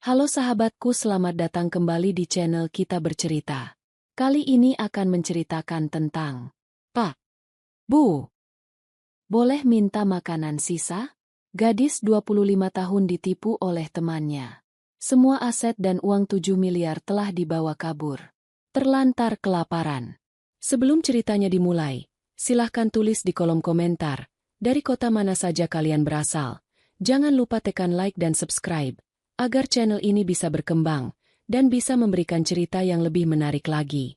Halo sahabatku, selamat datang kembali di channel Kita Bercerita. Kali ini akan menceritakan tentang Pak, Bu, boleh minta makanan sisa? Gadis 25 tahun ditipu oleh temannya. Semua aset dan uang 7 miliar telah dibawa kabur. Terlantar kelaparan. Sebelum ceritanya dimulai, silahkan tulis di kolom komentar, dari kota mana saja kalian berasal. Jangan lupa tekan like dan subscribe, agar channel ini bisa berkembang, dan bisa memberikan cerita yang lebih menarik lagi.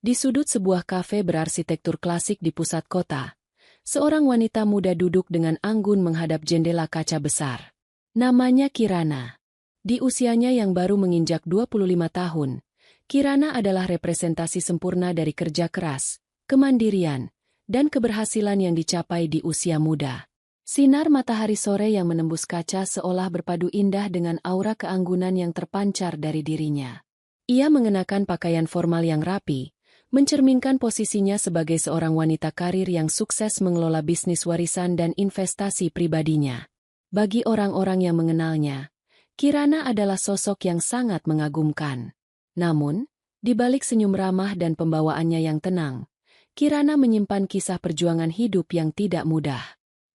Di sudut sebuah kafe berarsitektur klasik di pusat kota, seorang wanita muda duduk dengan anggun menghadap jendela kaca besar. Namanya Kirana. Di usianya yang baru menginjak 25 tahun, Kirana adalah representasi sempurna dari kerja keras, kemandirian, dan keberhasilan yang dicapai di usia muda. Sinar matahari sore yang menembus kaca seolah berpadu indah dengan aura keanggunan yang terpancar dari dirinya. Ia mengenakan pakaian formal yang rapi, mencerminkan posisinya sebagai seorang wanita karir yang sukses mengelola bisnis warisan dan investasi pribadinya. Bagi orang-orang yang mengenalnya, Kirana adalah sosok yang sangat mengagumkan. Namun, di balik senyum ramah dan pembawaannya yang tenang, Kirana menyimpan kisah perjuangan hidup yang tidak mudah.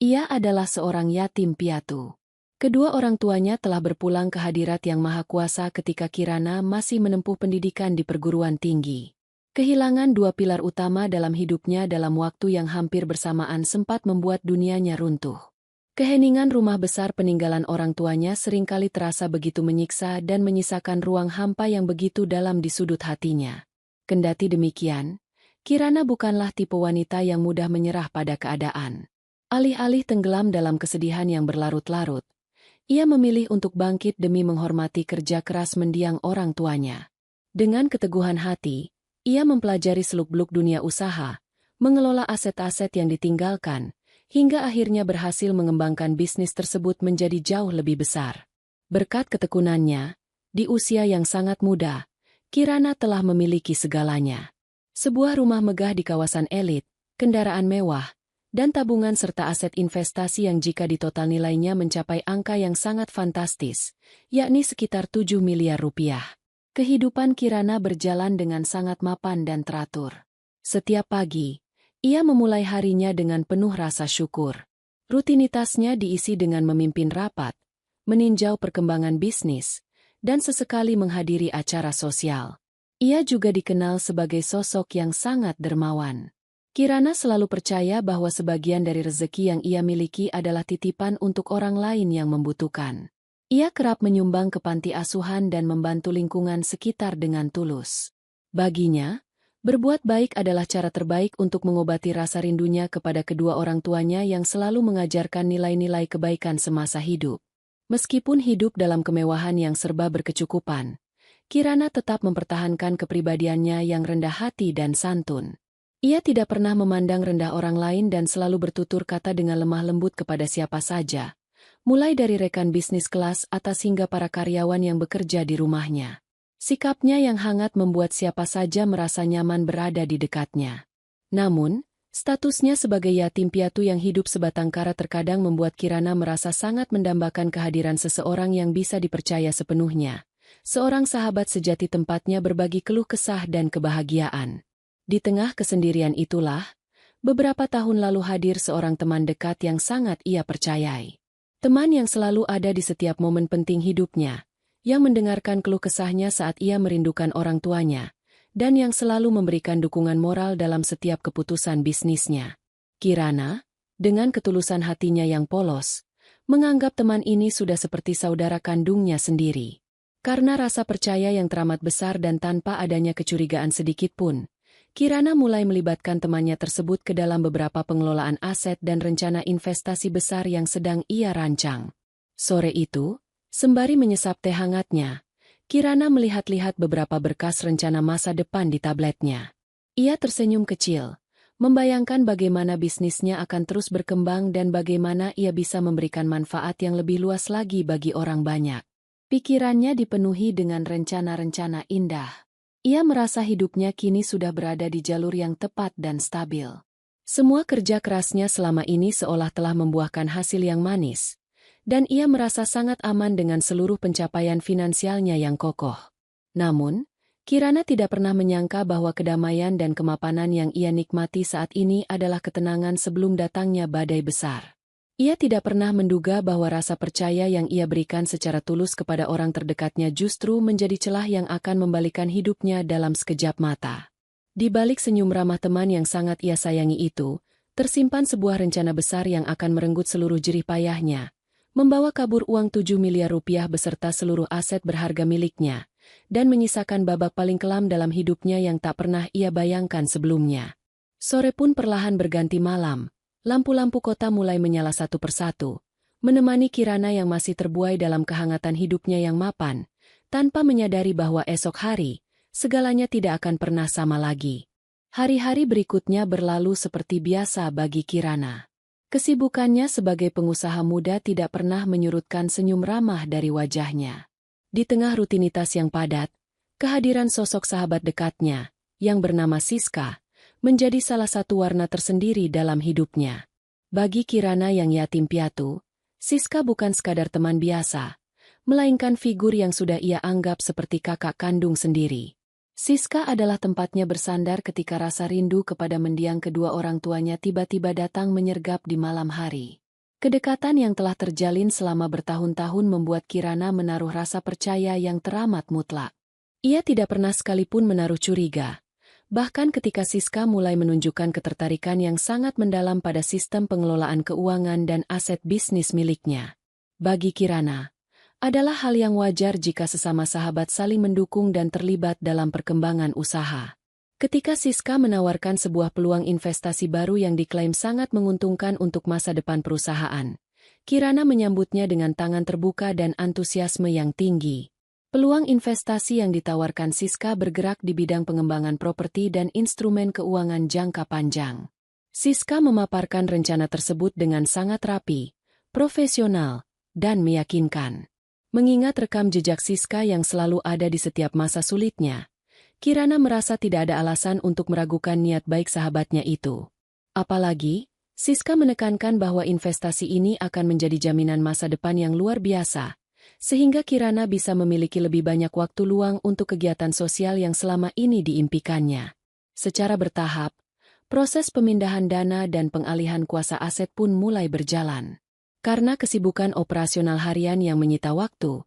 Ia adalah seorang yatim piatu. Kedua orang tuanya telah berpulang ke hadirat Yang Maha Kuasa ketika Kirana masih menempuh pendidikan di perguruan tinggi. Kehilangan dua pilar utama dalam hidupnya dalam waktu yang hampir bersamaan sempat membuat dunianya runtuh. Keheningan rumah besar peninggalan orang tuanya seringkali terasa begitu menyiksa dan menyisakan ruang hampa yang begitu dalam di sudut hatinya. Kendati demikian, Kirana bukanlah tipe wanita yang mudah menyerah pada keadaan. Alih-alih tenggelam dalam kesedihan yang berlarut-larut, ia memilih untuk bangkit demi menghormati kerja keras mendiang orang tuanya. Dengan keteguhan hati, ia mempelajari seluk-beluk dunia usaha, mengelola aset-aset yang ditinggalkan, hingga akhirnya berhasil mengembangkan bisnis tersebut menjadi jauh lebih besar. Berkat ketekunannya, di usia yang sangat muda, Kirana telah memiliki segalanya. Sebuah rumah megah di kawasan elit, kendaraan mewah, dan tabungan serta aset investasi yang jika ditotal nilainya mencapai angka yang sangat fantastis, yakni sekitar 7 miliar rupiah. Kehidupan Kirana berjalan dengan sangat mapan dan teratur. Setiap pagi, ia memulai harinya dengan penuh rasa syukur. Rutinitasnya diisi dengan memimpin rapat, meninjau perkembangan bisnis, dan sesekali menghadiri acara sosial. Ia juga dikenal sebagai sosok yang sangat dermawan. Kirana selalu percaya bahwa sebagian dari rezeki yang ia miliki adalah titipan untuk orang lain yang membutuhkan. Ia kerap menyumbang ke panti asuhan dan membantu lingkungan sekitar dengan tulus. Baginya, berbuat baik adalah cara terbaik untuk mengobati rasa rindunya kepada kedua orang tuanya yang selalu mengajarkan nilai-nilai kebaikan semasa hidup. Meskipun hidup dalam kemewahan yang serba berkecukupan, Kirana tetap mempertahankan kepribadiannya yang rendah hati dan santun. Ia tidak pernah memandang rendah orang lain dan selalu bertutur kata dengan lemah lembut kepada siapa saja, mulai dari rekan bisnis kelas atas hingga para karyawan yang bekerja di rumahnya. Sikapnya yang hangat membuat siapa saja merasa nyaman berada di dekatnya. Namun, statusnya sebagai yatim piatu yang hidup sebatang kara terkadang membuat Kirana merasa sangat mendambakan kehadiran seseorang yang bisa dipercaya sepenuhnya. Seorang sahabat sejati tempatnya berbagi keluh kesah dan kebahagiaan. Di tengah kesendirian itulah, beberapa tahun lalu hadir seorang teman dekat yang sangat ia percayai. Teman yang selalu ada di setiap momen penting hidupnya, yang mendengarkan keluh kesahnya saat ia merindukan orang tuanya, dan yang selalu memberikan dukungan moral dalam setiap keputusan bisnisnya. Kirana, dengan ketulusan hatinya yang polos, menganggap teman ini sudah seperti saudara kandungnya sendiri. Karena rasa percaya yang teramat besar dan tanpa adanya kecurigaan sedikit pun, Kirana mulai melibatkan temannya tersebut ke dalam beberapa pengelolaan aset dan rencana investasi besar yang sedang ia rancang. Sore itu, sembari menyesap teh hangatnya, Kirana melihat-lihat beberapa berkas rencana masa depan di tabletnya. Ia tersenyum kecil, membayangkan bagaimana bisnisnya akan terus berkembang dan bagaimana ia bisa memberikan manfaat yang lebih luas lagi bagi orang banyak. Pikirannya dipenuhi dengan rencana-rencana indah. Ia merasa hidupnya kini sudah berada di jalur yang tepat dan stabil. Semua kerja kerasnya selama ini seolah telah membuahkan hasil yang manis, dan ia merasa sangat aman dengan seluruh pencapaian finansialnya yang kokoh. Namun, Kirana tidak pernah menyangka bahwa kedamaian dan kemapanan yang ia nikmati saat ini adalah ketenangan sebelum datangnya badai besar. Ia tidak pernah menduga bahwa rasa percaya yang ia berikan secara tulus kepada orang terdekatnya justru menjadi celah yang akan membalikan hidupnya dalam sekejap mata. Di balik senyum ramah teman yang sangat ia sayangi itu, tersimpan sebuah rencana besar yang akan merenggut seluruh jerih payahnya, membawa kabur uang 7 miliar rupiah beserta seluruh aset berharga miliknya, dan menyisakan babak paling kelam dalam hidupnya yang tak pernah ia bayangkan sebelumnya. Sore pun perlahan berganti malam, lampu-lampu kota mulai menyala satu persatu, menemani Kirana yang masih terbuai dalam kehangatan hidupnya yang mapan, tanpa menyadari bahwa esok hari, segalanya tidak akan pernah sama lagi. Hari-hari berikutnya berlalu seperti biasa bagi Kirana. Kesibukannya sebagai pengusaha muda tidak pernah menyurutkan senyum ramah dari wajahnya. Di tengah rutinitas yang padat, kehadiran sosok sahabat dekatnya, yang bernama Siska, menjadi salah satu warna tersendiri dalam hidupnya. Bagi Kirana yang yatim piatu, Siska bukan sekadar teman biasa, melainkan figur yang sudah ia anggap seperti kakak kandung sendiri. Siska adalah tempatnya bersandar ketika rasa rindu kepada mendiang kedua orang tuanya tiba-tiba datang menyergap di malam hari. Kedekatan yang telah terjalin selama bertahun-tahun membuat Kirana menaruh rasa percaya yang teramat mutlak. Ia tidak pernah sekalipun menaruh curiga, bahkan ketika Siska mulai menunjukkan ketertarikan yang sangat mendalam pada sistem pengelolaan keuangan dan aset bisnis miliknya. Bagi Kirana, adalah hal yang wajar jika sesama sahabat saling mendukung dan terlibat dalam perkembangan usaha. Ketika Siska menawarkan sebuah peluang investasi baru yang diklaim sangat menguntungkan untuk masa depan perusahaan, Kirana menyambutnya dengan tangan terbuka dan antusiasme yang tinggi. Peluang investasi yang ditawarkan Siska bergerak di bidang pengembangan properti dan instrumen keuangan jangka panjang. Siska memaparkan rencana tersebut dengan sangat rapi, profesional, dan meyakinkan. Mengingat rekam jejak Siska yang selalu ada di setiap masa sulitnya, Kirana merasa tidak ada alasan untuk meragukan niat baik sahabatnya itu. Apalagi, Siska menekankan bahwa investasi ini akan menjadi jaminan masa depan yang luar biasa, sehingga Kirana bisa memiliki lebih banyak waktu luang untuk kegiatan sosial yang selama ini diimpikannya. Secara bertahap, proses pemindahan dana dan pengalihan kuasa aset pun mulai berjalan. Karena kesibukan operasional harian yang menyita waktu,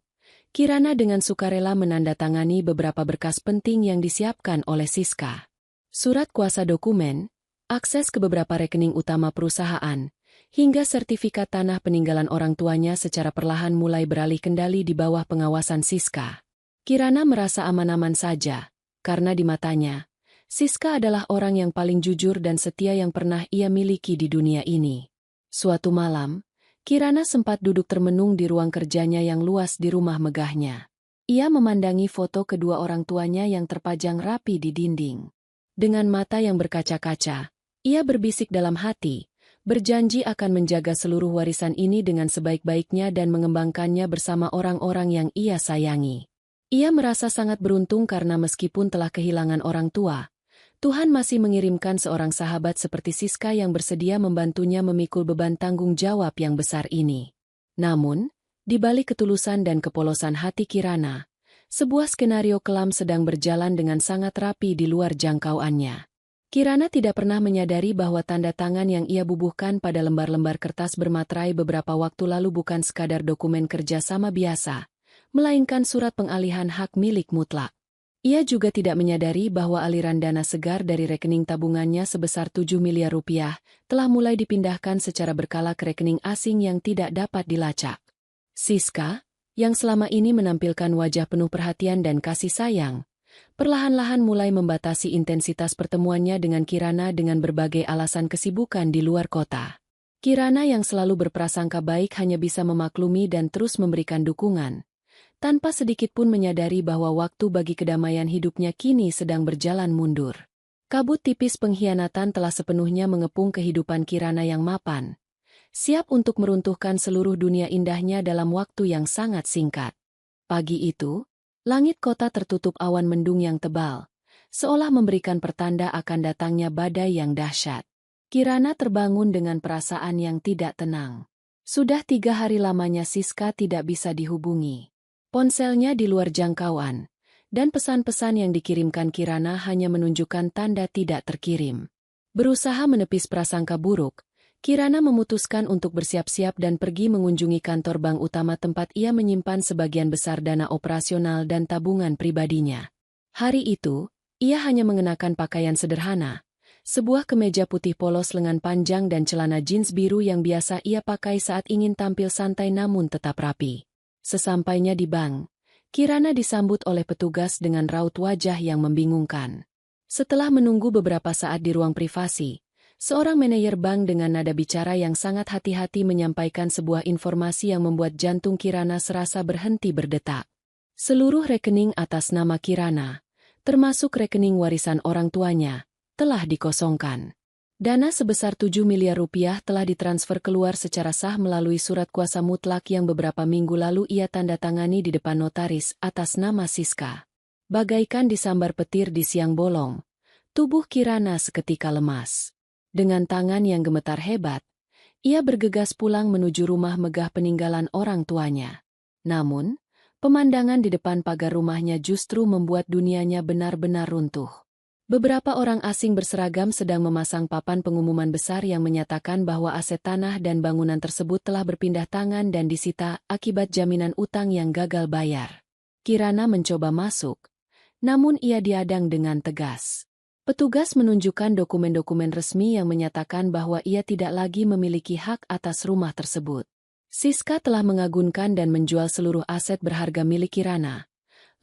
Kirana dengan sukarela menandatangani beberapa berkas penting yang disiapkan oleh Siska. Surat kuasa dokumen, akses ke beberapa rekening utama perusahaan, hingga sertifikat tanah peninggalan orang tuanya secara perlahan mulai beralih kendali di bawah pengawasan Siska. Kirana merasa aman-aman saja, karena di matanya, Siska adalah orang yang paling jujur dan setia yang pernah ia miliki di dunia ini. Suatu malam, Kirana sempat duduk termenung di ruang kerjanya yang luas di rumah megahnya. Ia memandangi foto kedua orang tuanya yang terpajang rapi di dinding. Dengan mata yang berkaca-kaca, ia berbisik dalam hati, berjanji akan menjaga seluruh warisan ini dengan sebaik-baiknya dan mengembangkannya bersama orang-orang yang ia sayangi. Ia merasa sangat beruntung karena meskipun telah kehilangan orang tua, Tuhan masih mengirimkan seorang sahabat seperti Siska yang bersedia membantunya memikul beban tanggung jawab yang besar ini. Namun, di balik ketulusan dan kepolosan hati Kirana, sebuah skenario kelam sedang berjalan dengan sangat rapi di luar jangkauannya. Kirana tidak pernah menyadari bahwa tanda tangan yang ia bubuhkan pada lembar-lembar kertas bermaterai beberapa waktu lalu bukan sekadar dokumen kerja sama biasa, melainkan surat pengalihan hak milik mutlak. Ia juga tidak menyadari bahwa aliran dana segar dari rekening tabungannya sebesar 7 miliar rupiah telah mulai dipindahkan secara berkala ke rekening asing yang tidak dapat dilacak. Siska, yang selama ini menampilkan wajah penuh perhatian dan kasih sayang, perlahan-lahan mulai membatasi intensitas pertemuannya dengan Kirana dengan berbagai alasan kesibukan di luar kota. Kirana yang selalu berprasangka baik hanya bisa memaklumi dan terus memberikan dukungan, tanpa sedikit pun menyadari bahwa waktu bagi kedamaian hidupnya kini sedang berjalan mundur. Kabut tipis pengkhianatan telah sepenuhnya mengepung kehidupan Kirana yang mapan, siap untuk meruntuhkan seluruh dunia indahnya dalam waktu yang sangat singkat. Pagi itu, langit kota tertutup awan mendung yang tebal, seolah memberikan pertanda akan datangnya badai yang dahsyat. Kirana terbangun dengan perasaan yang tidak tenang. Sudah 3 hari lamanya Siska tidak bisa dihubungi. Ponselnya di luar jangkauan, dan pesan-pesan yang dikirimkan Kirana hanya menunjukkan tanda tidak terkirim. Berusaha menepis prasangka buruk, Kirana memutuskan untuk bersiap-siap dan pergi mengunjungi kantor bank utama tempat ia menyimpan sebagian besar dana operasional dan tabungan pribadinya. Hari itu, ia hanya mengenakan pakaian sederhana, sebuah kemeja putih polos lengan panjang dan celana jeans biru yang biasa ia pakai saat ingin tampil santai namun tetap rapi. Sesampainya di bank, Kirana disambut oleh petugas dengan raut wajah yang membingungkan. Setelah menunggu beberapa saat di ruang privasi, seorang manajer bank dengan nada bicara yang sangat hati-hati menyampaikan sebuah informasi yang membuat jantung Kirana serasa berhenti berdetak. Seluruh rekening atas nama Kirana, termasuk rekening warisan orang tuanya, telah dikosongkan. Dana sebesar 7 miliar rupiah telah ditransfer keluar secara sah melalui surat kuasa mutlak yang beberapa minggu lalu ia tanda tangani di depan notaris atas nama Siska. Bagaikan disambar petir di siang bolong, tubuh Kirana seketika lemas. Dengan tangan yang gemetar hebat, ia bergegas pulang menuju rumah megah peninggalan orang tuanya. Namun, pemandangan di depan pagar rumahnya justru membuat dunianya benar-benar runtuh. Beberapa orang asing berseragam sedang memasang papan pengumuman besar yang menyatakan bahwa aset tanah dan bangunan tersebut telah berpindah tangan dan disita akibat jaminan utang yang gagal bayar. Kirana mencoba masuk, namun ia dihadang dengan tegas. Petugas menunjukkan dokumen-dokumen resmi yang menyatakan bahwa ia tidak lagi memiliki hak atas rumah tersebut. Siska telah mengagunkan dan menjual seluruh aset berharga milik Kirana,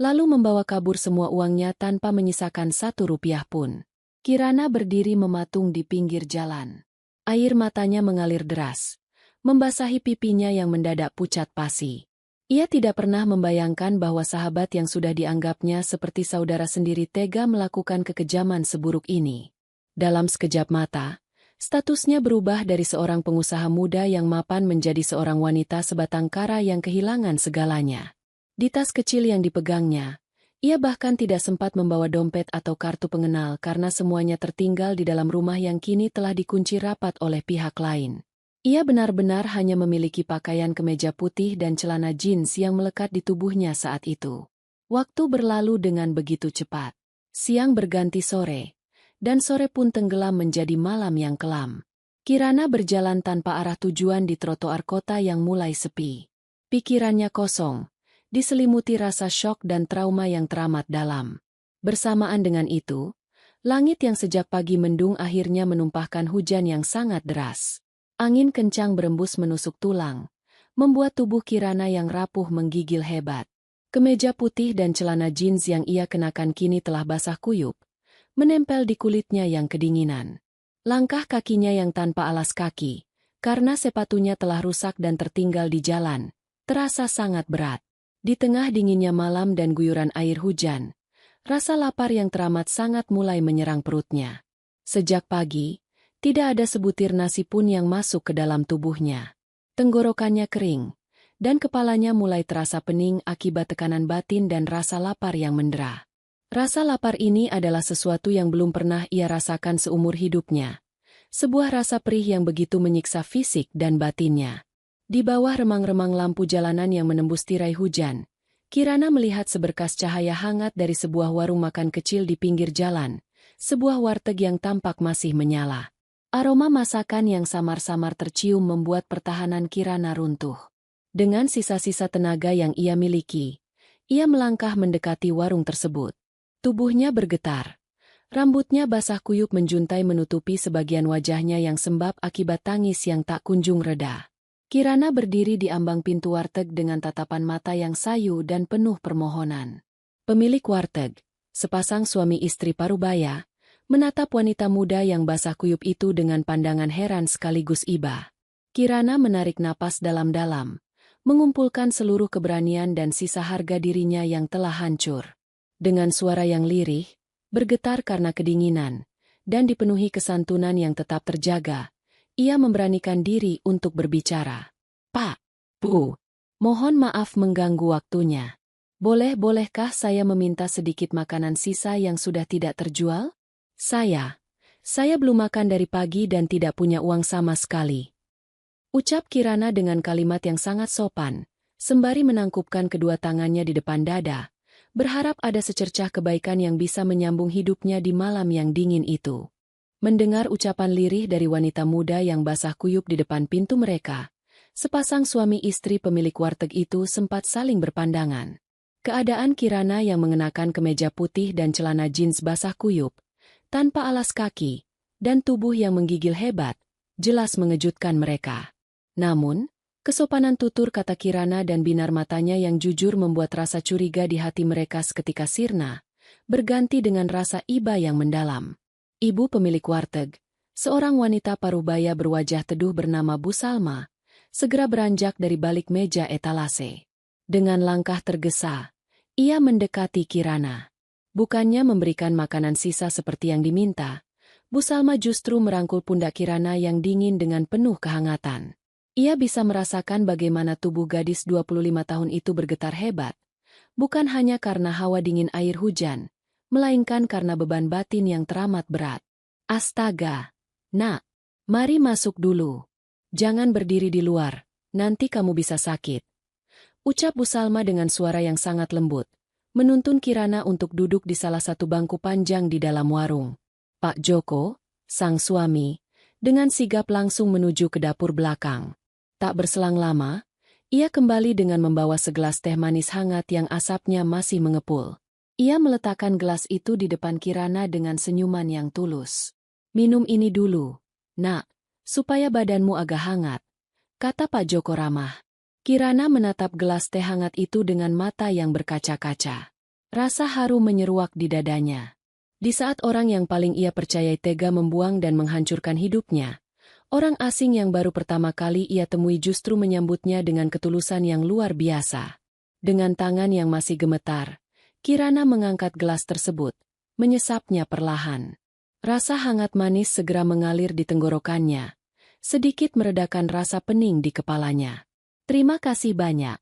lalu membawa kabur semua uangnya tanpa menyisakan 1 rupiah pun. Kirana berdiri mematung di pinggir jalan. Air matanya mengalir deras, membasahi pipinya yang mendadak pucat pasi. Ia tidak pernah membayangkan bahwa sahabat yang sudah dianggapnya seperti saudara sendiri tega melakukan kekejaman seburuk ini. Dalam sekejap mata, statusnya berubah dari seorang pengusaha muda yang mapan menjadi seorang wanita sebatang kara yang kehilangan segalanya. Di tas kecil yang dipegangnya, ia bahkan tidak sempat membawa dompet atau kartu pengenal karena semuanya tertinggal di dalam rumah yang kini telah dikunci rapat oleh pihak lain. Ia benar-benar hanya memiliki pakaian kemeja putih dan celana jeans yang melekat di tubuhnya saat itu. Waktu berlalu dengan begitu cepat. Siang berganti sore, dan sore pun tenggelam menjadi malam yang kelam. Kirana berjalan tanpa arah tujuan di trotoar kota yang mulai sepi. Pikirannya kosong, diselimuti rasa syok dan trauma yang teramat dalam. Bersamaan dengan itu, langit yang sejak pagi mendung akhirnya menumpahkan hujan yang sangat deras. Angin kencang berembus menusuk tulang, membuat tubuh Kirana yang rapuh menggigil hebat. Kemeja putih dan celana jeans yang ia kenakan kini telah basah kuyup, menempel di kulitnya yang kedinginan. Langkah kakinya yang tanpa alas kaki, karena sepatunya telah rusak dan tertinggal di jalan, terasa sangat berat. Di tengah dinginnya malam dan guyuran air hujan, rasa lapar yang teramat sangat mulai menyerang perutnya. Sejak pagi, tidak ada sebutir nasi pun yang masuk ke dalam tubuhnya. Tenggorokannya kering, dan kepalanya mulai terasa pening akibat tekanan batin dan rasa lapar yang mendera. Rasa lapar ini adalah sesuatu yang belum pernah ia rasakan seumur hidupnya. Sebuah rasa perih yang begitu menyiksa fisik dan batinnya. Di bawah remang-remang lampu jalanan yang menembus tirai hujan, Kirana melihat seberkas cahaya hangat dari sebuah warung makan kecil di pinggir jalan, sebuah warteg yang tampak masih menyala. Aroma masakan yang samar-samar tercium membuat pertahanan Kirana runtuh. Dengan sisa-sisa tenaga yang ia miliki, ia melangkah mendekati warung tersebut. Tubuhnya bergetar. Rambutnya basah kuyup menjuntai menutupi sebagian wajahnya yang sembab akibat tangis yang tak kunjung reda. Kirana berdiri di ambang pintu warteg dengan tatapan mata yang sayu dan penuh permohonan. Pemilik warteg, sepasang suami istri parubaya, menatap wanita muda yang basah kuyup itu dengan pandangan heran sekaligus iba. Kirana menarik napas dalam-dalam, mengumpulkan seluruh keberanian dan sisa harga dirinya yang telah hancur. Dengan suara yang lirih, bergetar karena kedinginan, dan dipenuhi kesantunan yang tetap terjaga, ia memberanikan diri untuk berbicara. "Pak, Bu, mohon maaf mengganggu waktunya. Bolehkah saya meminta sedikit makanan sisa yang sudah tidak terjual? Saya belum makan dari pagi dan tidak punya uang sama sekali." Ucap Kirana dengan kalimat yang sangat sopan, sembari menangkupkan kedua tangannya di depan dada, berharap ada secercah kebaikan yang bisa menyambung hidupnya di malam yang dingin itu. Mendengar ucapan lirih dari wanita muda yang basah kuyup di depan pintu mereka, sepasang suami istri pemilik warteg itu sempat saling berpandangan. Keadaan Kirana yang mengenakan kemeja putih dan celana jeans basah kuyup, tanpa alas kaki, dan tubuh yang menggigil hebat, jelas mengejutkan mereka. Namun, kesopanan tutur kata Kirana dan binar matanya yang jujur membuat rasa curiga di hati mereka seketika sirna, berganti dengan rasa iba yang mendalam. Ibu pemilik warteg, seorang wanita parubaya berwajah teduh bernama Bu Salma, segera beranjak dari balik meja etalase. Dengan langkah tergesa, ia mendekati Kirana. Bukannya memberikan makanan sisa seperti yang diminta, Bu Salma justru merangkul pundak Kirana yang dingin dengan penuh kehangatan. Ia bisa merasakan bagaimana tubuh gadis 25 tahun itu bergetar hebat, bukan hanya karena hawa dingin air hujan, melainkan karena beban batin yang teramat berat. Astaga! Nak, mari masuk dulu. Jangan berdiri di luar, nanti kamu bisa sakit. Ucap Bu Salma dengan suara yang sangat lembut, menuntun Kirana untuk duduk di salah satu bangku panjang di dalam warung. Pak Joko, sang suami, dengan sigap langsung menuju ke dapur belakang. Tak berselang lama, ia kembali dengan membawa segelas teh manis hangat yang asapnya masih mengepul. Ia meletakkan gelas itu di depan Kirana dengan senyuman yang tulus. Minum ini dulu, nak, supaya badanmu agak hangat, kata Pak Joko ramah. Kirana menatap gelas teh hangat itu dengan mata yang berkaca-kaca. Rasa haru menyeruak di dadanya. Di saat orang yang paling ia percayai tega membuang dan menghancurkan hidupnya, orang asing yang baru pertama kali ia temui justru menyambutnya dengan ketulusan yang luar biasa. Dengan tangan yang masih gemetar, Kirana mengangkat gelas tersebut, menyesapnya perlahan. Rasa hangat manis segera mengalir di tenggorokannya, sedikit meredakan rasa pening di kepalanya. Terima kasih banyak,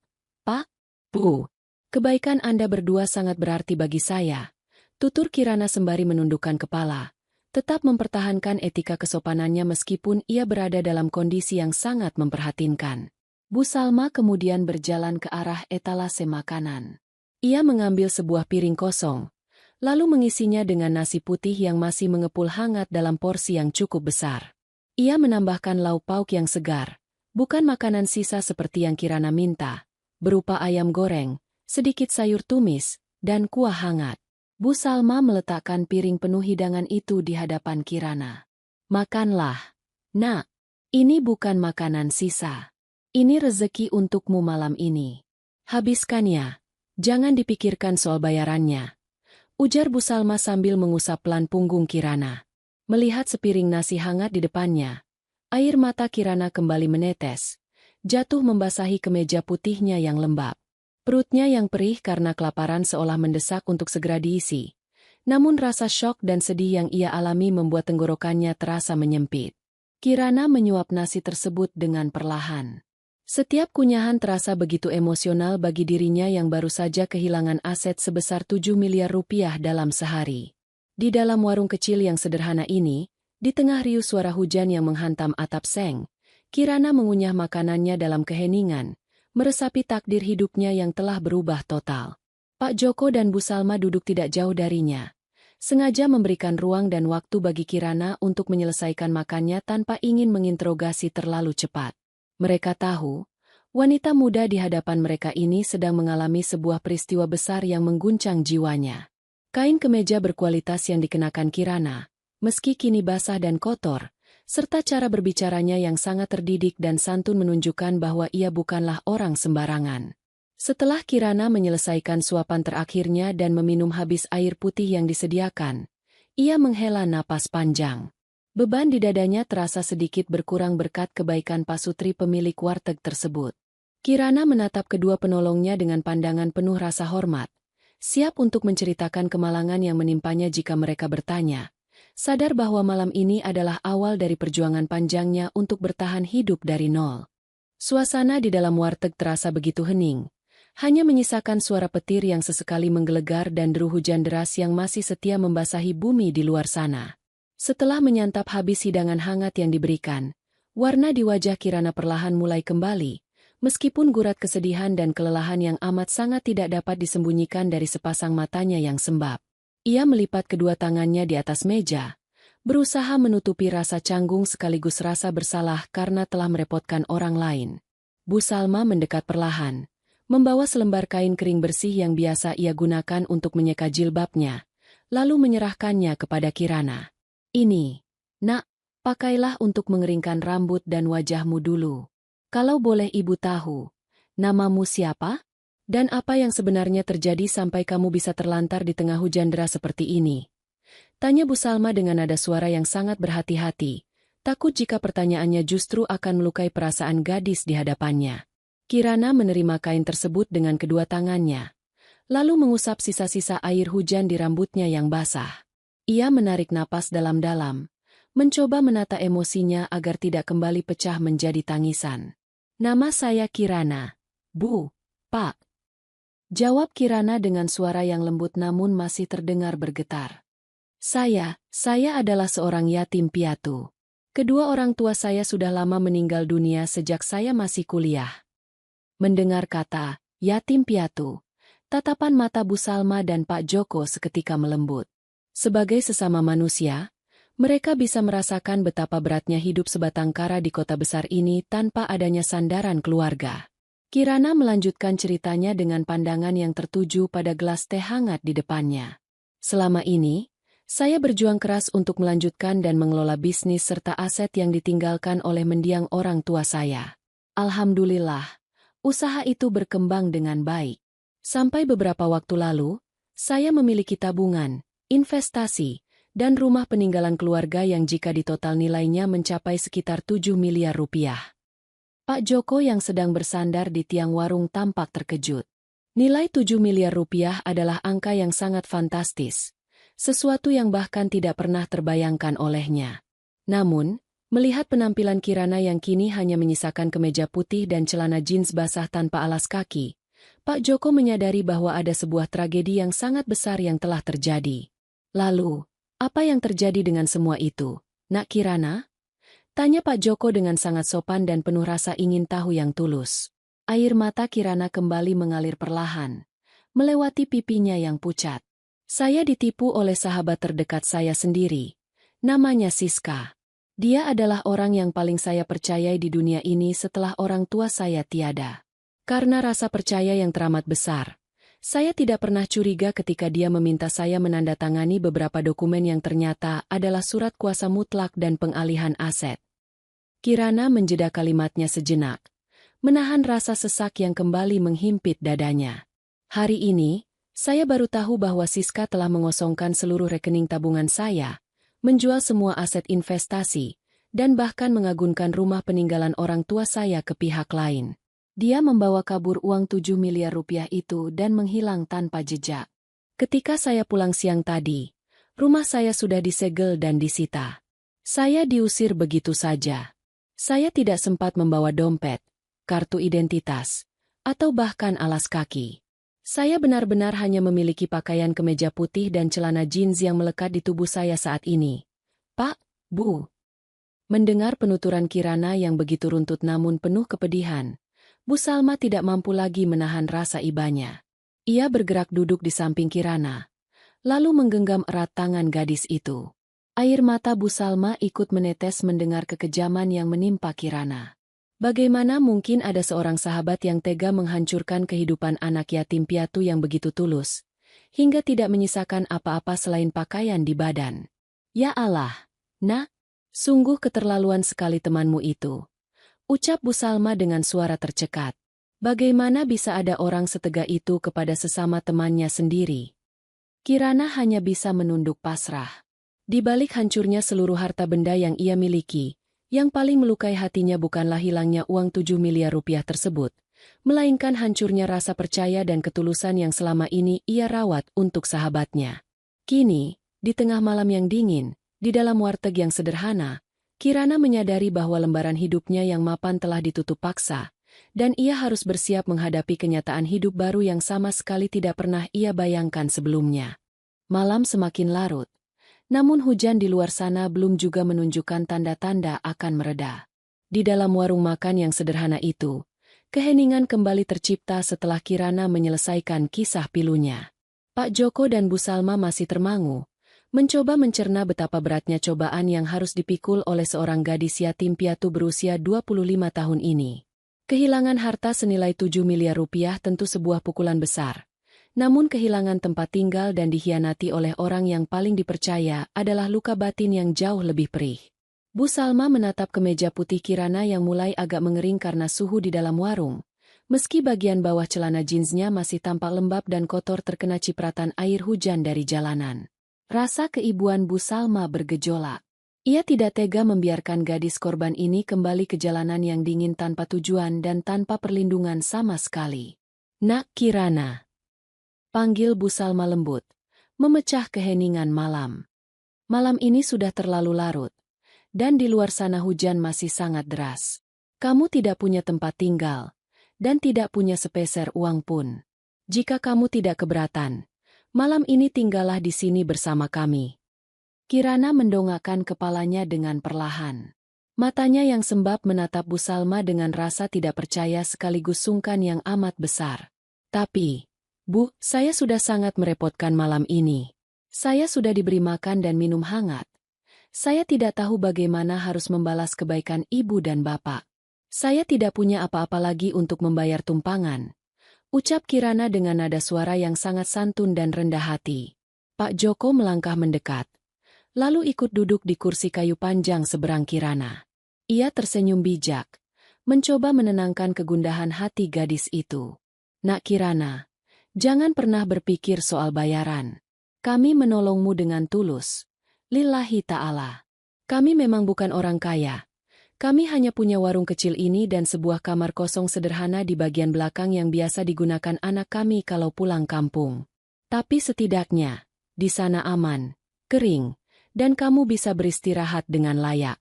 Pak. Bu, kebaikan Anda berdua sangat berarti bagi saya, tutur Kirana sembari menundukkan kepala, tetap mempertahankan etika kesopanannya meskipun ia berada dalam kondisi yang sangat memprihatinkan. Bu Salma kemudian berjalan ke arah etalase makanan. Ia mengambil sebuah piring kosong, lalu mengisinya dengan nasi putih yang masih mengepul hangat dalam porsi yang cukup besar. Ia menambahkan lauk pauk yang segar, bukan makanan sisa seperti yang Kirana minta, berupa ayam goreng, sedikit sayur tumis, dan kuah hangat. Bu Salma meletakkan piring penuh hidangan itu di hadapan Kirana. Makanlah, nak. Ini bukan makanan sisa. Ini rezeki untukmu malam ini. Habiskannya. Jangan dipikirkan soal bayarannya. Ujar Bu Salma sambil mengusap pelan punggung Kirana. Melihat sepiring nasi hangat di depannya, air mata Kirana kembali menetes, jatuh membasahi kemeja putihnya yang lembab. Perutnya yang perih karena kelaparan seolah mendesak untuk segera diisi. Namun rasa syok dan sedih yang ia alami membuat tenggorokannya terasa menyempit. Kirana menyuap nasi tersebut dengan perlahan. Setiap kunyahan terasa begitu emosional bagi dirinya yang baru saja kehilangan aset sebesar 7 miliar rupiah dalam sehari. Di dalam warung kecil yang sederhana ini, di tengah riuh suara hujan yang menghantam atap seng, Kirana mengunyah makanannya dalam keheningan, meresapi takdir hidupnya yang telah berubah total. Pak Joko dan Bu Salma duduk tidak jauh darinya, sengaja memberikan ruang dan waktu bagi Kirana untuk menyelesaikan makannya tanpa ingin menginterogasi terlalu cepat. Mereka tahu, wanita muda di hadapan mereka ini sedang mengalami sebuah peristiwa besar yang mengguncang jiwanya. Kain kemeja berkualitas yang dikenakan Kirana, meski kini basah dan kotor, serta cara berbicaranya yang sangat terdidik dan santun menunjukkan bahwa ia bukanlah orang sembarangan. Setelah Kirana menyelesaikan suapan terakhirnya dan meminum habis air putih yang disediakan, ia menghela napas panjang. Beban di dadanya terasa sedikit berkurang berkat kebaikan pasutri pemilik warteg tersebut. Kirana menatap kedua penolongnya dengan pandangan penuh rasa hormat, siap untuk menceritakan kemalangan yang menimpanya jika mereka bertanya, sadar bahwa malam ini adalah awal dari perjuangan panjangnya untuk bertahan hidup dari nol. Suasana di dalam warteg terasa begitu hening, hanya menyisakan suara petir yang sesekali menggelegar dan deru hujan deras yang masih setia membasahi bumi di luar sana. Setelah menyantap habis hidangan hangat yang diberikan, Warna di wajah Kirana perlahan mulai kembali, meskipun gurat kesedihan dan kelelahan yang amat sangat tidak dapat disembunyikan dari sepasang matanya yang sembab. Ia melipat kedua tangannya di atas meja, berusaha menutupi rasa canggung sekaligus rasa bersalah karena telah merepotkan orang lain. Bu Salma mendekat perlahan, membawa selembar kain kering bersih yang biasa ia gunakan untuk menyeka jilbabnya, lalu menyerahkannya kepada Kirana. Ini, nak, pakailah untuk mengeringkan rambut dan wajahmu dulu. Kalau boleh ibu tahu, namamu siapa? Dan apa yang sebenarnya terjadi sampai kamu bisa terlantar di tengah hujan deras seperti ini? Tanya Bu Salma dengan nada suara yang sangat berhati-hati, takut jika pertanyaannya justru akan melukai perasaan gadis di hadapannya. Kirana menerima kain tersebut dengan kedua tangannya, lalu mengusap sisa-sisa air hujan di rambutnya yang basah. Ia menarik napas dalam-dalam, mencoba menata emosinya agar tidak kembali pecah menjadi tangisan. Nama saya Kirana, Bu, Pak. Jawab Kirana dengan suara yang lembut namun masih terdengar bergetar. Saya adalah seorang yatim piatu. Kedua orang tua saya sudah lama meninggal dunia sejak saya masih kuliah. Mendengar kata, yatim piatu, tatapan mata Bu Salma dan Pak Joko seketika melembut. Sebagai sesama manusia, mereka bisa merasakan betapa beratnya hidup sebatang kara di kota besar ini tanpa adanya sandaran keluarga. Kirana melanjutkan ceritanya dengan pandangan yang tertuju pada gelas teh hangat di depannya. Selama ini, saya berjuang keras untuk melanjutkan dan mengelola bisnis serta aset yang ditinggalkan oleh mendiang orang tua saya. Alhamdulillah, usaha itu berkembang dengan baik. Sampai beberapa waktu lalu, saya memiliki tabungan, investasi, dan rumah peninggalan keluarga yang jika ditotal nilainya mencapai sekitar 7 miliar rupiah. Pak Joko yang sedang bersandar di tiang warung tampak terkejut. Nilai 7 miliar rupiah adalah angka yang sangat fantastis, sesuatu yang bahkan tidak pernah terbayangkan olehnya. Namun, melihat penampilan Kirana yang kini hanya menyisakan kemeja putih dan celana jeans basah tanpa alas kaki, Pak Joko menyadari bahwa ada sebuah tragedi yang sangat besar yang telah terjadi. Lalu, apa yang terjadi dengan semua itu, Nak Kirana? Tanya Pak Joko dengan sangat sopan dan penuh rasa ingin tahu yang tulus. Air mata Kirana kembali mengalir perlahan, melewati pipinya yang pucat. Saya ditipu oleh sahabat terdekat saya sendiri. Namanya Siska. Dia adalah orang yang paling saya percayai di dunia ini setelah orang tua saya tiada. Karena rasa percaya yang teramat besar, saya tidak pernah curiga ketika dia meminta saya menandatangani beberapa dokumen yang ternyata adalah surat kuasa mutlak dan pengalihan aset. Kirana menjeda kalimatnya sejenak, menahan rasa sesak yang kembali menghimpit dadanya. Hari ini, saya baru tahu bahwa Siska telah mengosongkan seluruh rekening tabungan saya, menjual semua aset investasi, dan bahkan mengagunkan rumah peninggalan orang tua saya ke pihak lain. Dia membawa kabur uang 7 miliar rupiah itu dan menghilang tanpa jejak. Ketika saya pulang siang tadi, rumah saya sudah disegel dan disita. Saya diusir begitu saja. Saya tidak sempat membawa dompet, kartu identitas, atau bahkan alas kaki. Saya benar-benar hanya memiliki pakaian kemeja putih dan celana jeans yang melekat di tubuh saya saat ini. Pak, Bu. Mendengar penuturan Kirana yang begitu runtut namun penuh kepedihan, Bu Salma tidak mampu lagi menahan rasa ibanya. Ia bergerak duduk di samping Kirana, lalu menggenggam erat tangan gadis itu. Air mata Bu Salma ikut menetes mendengar kekejaman yang menimpa Kirana. Bagaimana mungkin ada seorang sahabat yang tega menghancurkan kehidupan anak yatim piatu yang begitu tulus, hingga tidak menyisakan apa-apa selain pakaian di badan. Ya Allah, nak, sungguh keterlaluan sekali temanmu itu. Ucap Bu Salma dengan suara tercekat. Bagaimana bisa ada orang setega itu kepada sesama temannya sendiri? Kirana hanya bisa menunduk pasrah. Di balik hancurnya seluruh harta benda yang ia miliki, yang paling melukai hatinya bukanlah hilangnya uang 7 miliar rupiah tersebut, melainkan hancurnya rasa percaya dan ketulusan yang selama ini ia rawat untuk sahabatnya. Kini, di tengah malam yang dingin, di dalam warteg yang sederhana, Kirana menyadari bahwa lembaran hidupnya yang mapan telah ditutup paksa, dan ia harus bersiap menghadapi kenyataan hidup baru yang sama sekali tidak pernah ia bayangkan sebelumnya. Malam semakin larut, namun hujan di luar sana belum juga menunjukkan tanda-tanda akan mereda. Di dalam warung makan yang sederhana itu, keheningan kembali tercipta setelah Kirana menyelesaikan kisah pilunya. Pak Joko dan Bu Salma masih termangu, mencoba mencerna betapa beratnya cobaan yang harus dipikul oleh seorang gadis yatim piatu berusia 25 tahun ini. Kehilangan harta senilai 7 miliar rupiah tentu sebuah pukulan besar. Namun kehilangan tempat tinggal dan dikhianati oleh orang yang paling dipercaya adalah luka batin yang jauh lebih perih. Bu Salma menatap kemeja putih Kirana yang mulai agak mengering karena suhu di dalam warung. Meski bagian bawah celana jeansnya masih tampak lembab dan kotor terkena cipratan air hujan dari jalanan. Rasa keibuan Bu Salma bergejolak. Ia tidak tega membiarkan gadis korban ini kembali ke jalanan yang dingin tanpa tujuan dan tanpa perlindungan sama sekali. "Nak Kirana," panggil Bu Salma lembut, memecah keheningan malam. Malam ini sudah terlalu larut. Dan di luar sana hujan masih sangat deras. Kamu tidak punya tempat tinggal, dan tidak punya sepeser uang pun. Jika kamu tidak keberatan, malam ini tinggallah di sini bersama kami. Kirana mendongakkan kepalanya dengan perlahan. Matanya yang sembab menatap Bu Salma dengan rasa tidak percaya sekaligus sungkan yang amat besar. "Tapi, Bu, saya sudah sangat merepotkan malam ini. Saya sudah diberi makan dan minum hangat. Saya tidak tahu bagaimana harus membalas kebaikan ibu dan bapak. Saya tidak punya apa-apa lagi untuk membayar tumpangan," ucap Kirana dengan nada suara yang sangat santun dan rendah hati. Pak Joko melangkah mendekat, lalu ikut duduk di kursi kayu panjang seberang Kirana. Ia tersenyum bijak, mencoba menenangkan kegundahan hati gadis itu. "Nak Kirana, jangan pernah berpikir soal bayaran. Kami menolongmu dengan tulus. Lillahi ta'ala. Kami memang bukan orang kaya. Kami hanya punya warung kecil ini dan sebuah kamar kosong sederhana di bagian belakang yang biasa digunakan anak kami kalau pulang kampung. Tapi setidaknya, di sana aman, kering, dan kamu bisa beristirahat dengan layak."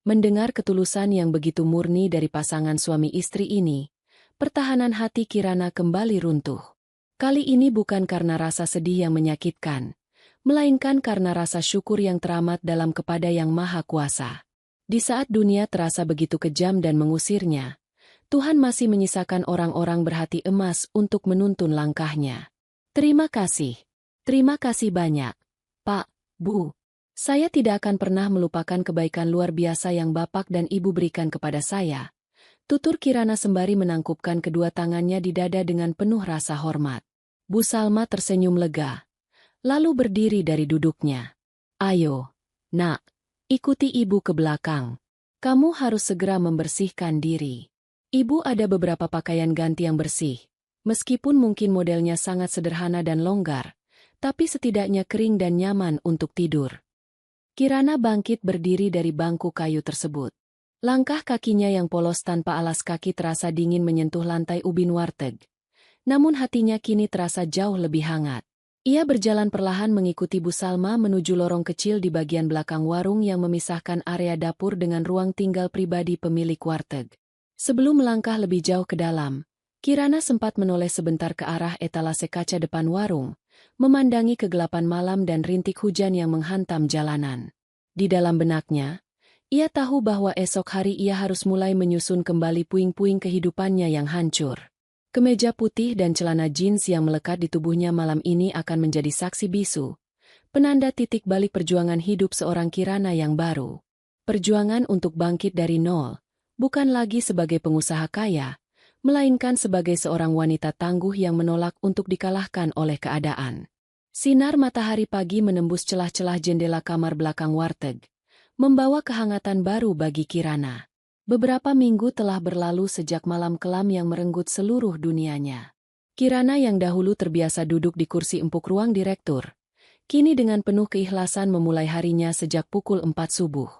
Mendengar ketulusan yang begitu murni dari pasangan suami istri ini, pertahanan hati Kirana kembali runtuh. Kali ini bukan karena rasa sedih yang menyakitkan, melainkan karena rasa syukur yang teramat dalam kepada Yang Maha Kuasa. Di saat dunia terasa begitu kejam dan mengusirnya, Tuhan masih menyisakan orang-orang berhati emas untuk menuntun langkahnya. Terima kasih banyak, Pak, Bu. Saya tidak akan pernah melupakan kebaikan luar biasa yang Bapak dan Ibu berikan kepada saya, tutur Kirana sembari menangkupkan kedua tangannya di dada dengan penuh rasa hormat. Bu Salma tersenyum lega, lalu berdiri dari duduknya. "Ayo, nak, ikuti ibu ke belakang. Kamu harus segera membersihkan diri. Ibu ada beberapa pakaian ganti yang bersih. Meskipun mungkin modelnya sangat sederhana dan longgar, tapi setidaknya kering dan nyaman untuk tidur." Kirana bangkit berdiri dari bangku kayu tersebut. Langkah kakinya yang polos tanpa alas kaki terasa dingin menyentuh lantai ubin warteg. Namun hatinya kini terasa jauh lebih hangat. Ia berjalan perlahan mengikuti Bu Salma menuju lorong kecil di bagian belakang warung yang memisahkan area dapur dengan ruang tinggal pribadi pemilik warteg. Sebelum melangkah lebih jauh ke dalam, Kirana sempat menoleh sebentar ke arah etalase kaca depan warung, memandangi kegelapan malam dan rintik hujan yang menghantam jalanan. Di dalam benaknya, ia tahu bahwa esok hari ia harus mulai menyusun kembali puing-puing kehidupannya yang hancur. Kemeja putih dan celana jeans yang melekat di tubuhnya malam ini akan menjadi saksi bisu, penanda titik balik perjuangan hidup seorang Kirana yang baru. Perjuangan untuk bangkit dari nol, bukan lagi sebagai pengusaha kaya, melainkan sebagai seorang wanita tangguh yang menolak untuk dikalahkan oleh keadaan. Sinar matahari pagi menembus celah-celah jendela kamar belakang warteg, membawa kehangatan baru bagi Kirana. Beberapa minggu telah berlalu sejak malam kelam yang merenggut seluruh dunianya. Kirana yang dahulu terbiasa duduk di kursi empuk ruang direktur, kini dengan penuh keikhlasan memulai harinya sejak pukul 4 subuh.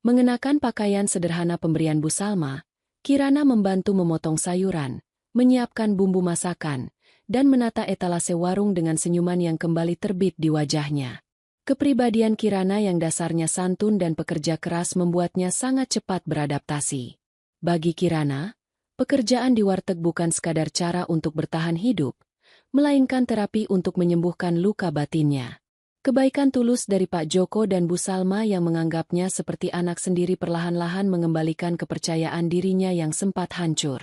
Mengenakan pakaian sederhana pemberian Bu Salma, Kirana membantu memotong sayuran, menyiapkan bumbu masakan, dan menata etalase warung dengan senyuman yang kembali terbit di wajahnya. Kepribadian Kirana yang dasarnya santun dan pekerja keras membuatnya sangat cepat beradaptasi. Bagi Kirana, pekerjaan di warteg bukan sekadar cara untuk bertahan hidup, melainkan terapi untuk menyembuhkan luka batinnya. Kebaikan tulus dari Pak Joko dan Bu Salma yang menganggapnya seperti anak sendiri perlahan-lahan mengembalikan kepercayaan dirinya yang sempat hancur.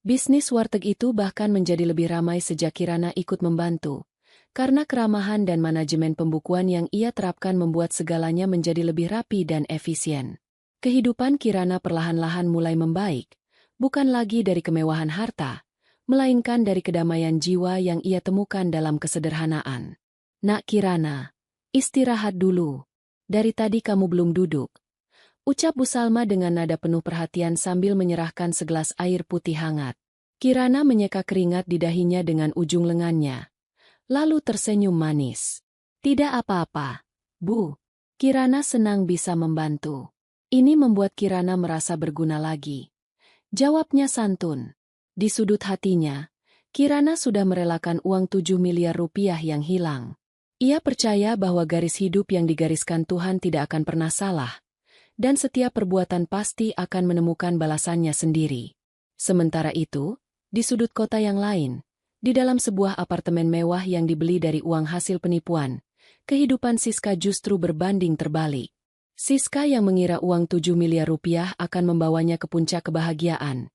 Bisnis warteg itu bahkan menjadi lebih ramai sejak Kirana ikut membantu. Karena keramahan dan manajemen pembukuan yang ia terapkan membuat segalanya menjadi lebih rapi dan efisien. Kehidupan Kirana perlahan-lahan mulai membaik, bukan lagi dari kemewahan harta, melainkan dari kedamaian jiwa yang ia temukan dalam kesederhanaan. Nak Kirana, istirahat dulu. Dari tadi kamu belum duduk. Ucap Bu Salma dengan nada penuh perhatian sambil menyerahkan segelas air putih hangat. Kirana menyeka keringat di dahinya dengan ujung lengannya. Lalu tersenyum manis. Tidak apa-apa, Bu. Kirana senang bisa membantu. Ini membuat Kirana merasa berguna lagi. Jawabnya santun. Di sudut hatinya, Kirana sudah merelakan uang 7 miliar rupiah yang hilang. Ia percaya bahwa garis hidup yang digariskan Tuhan tidak akan pernah salah, dan setiap perbuatan pasti akan menemukan balasannya sendiri. Sementara itu, di sudut kota yang lain, di dalam sebuah apartemen mewah yang dibeli dari uang hasil penipuan, kehidupan Siska justru berbanding terbalik. Siska yang mengira uang 7 miliar rupiah akan membawanya ke puncak kebahagiaan,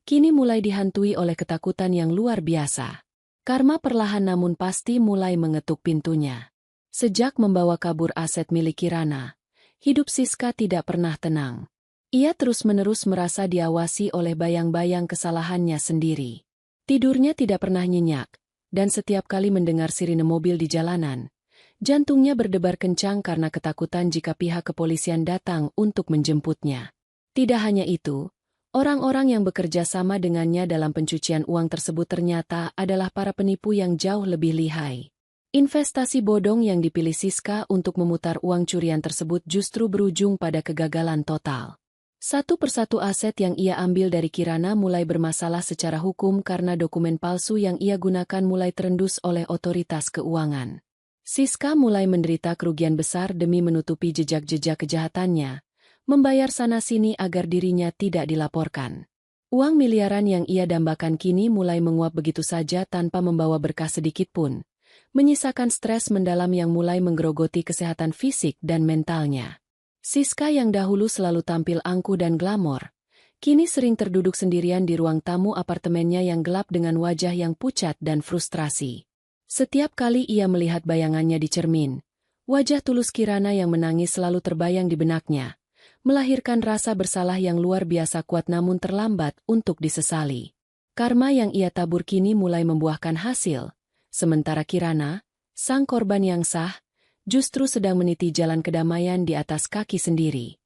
kini mulai dihantui oleh ketakutan yang luar biasa. Karma perlahan namun pasti mulai mengetuk pintunya. Sejak membawa kabur aset milik Kirana, hidup Siska tidak pernah tenang. Ia terus-menerus merasa diawasi oleh bayang-bayang kesalahannya sendiri. Tidurnya tidak pernah nyenyak, dan setiap kali mendengar sirine mobil di jalanan, jantungnya berdebar kencang karena ketakutan jika pihak kepolisian datang untuk menjemputnya. Tidak hanya itu, orang-orang yang bekerja sama dengannya dalam pencucian uang tersebut ternyata adalah para penipu yang jauh lebih lihai. Investasi bodong yang dipilih Siska untuk memutar uang curian tersebut justru berujung pada kegagalan total. Satu persatu aset yang ia ambil dari Kirana mulai bermasalah secara hukum karena dokumen palsu yang ia gunakan mulai terendus oleh otoritas keuangan. Siska mulai menderita kerugian besar demi menutupi jejak-jejak kejahatannya, membayar sana-sini agar dirinya tidak dilaporkan. Uang miliaran yang ia dambakan kini mulai menguap begitu saja tanpa membawa berkah sedikit pun, menyisakan stres mendalam yang mulai menggerogoti kesehatan fisik dan mentalnya. Siska yang dahulu selalu tampil angkuh dan glamor, kini sering terduduk sendirian di ruang tamu apartemennya yang gelap dengan wajah yang pucat dan frustrasi. Setiap kali ia melihat bayangannya di cermin, wajah tulus Kirana yang menangis selalu terbayang di benaknya, melahirkan rasa bersalah yang luar biasa kuat namun terlambat untuk disesali. Karma yang ia tabur kini mulai membuahkan hasil, sementara Kirana, sang korban yang sah, justru sedang meniti jalan kedamaian di atas kaki sendiri.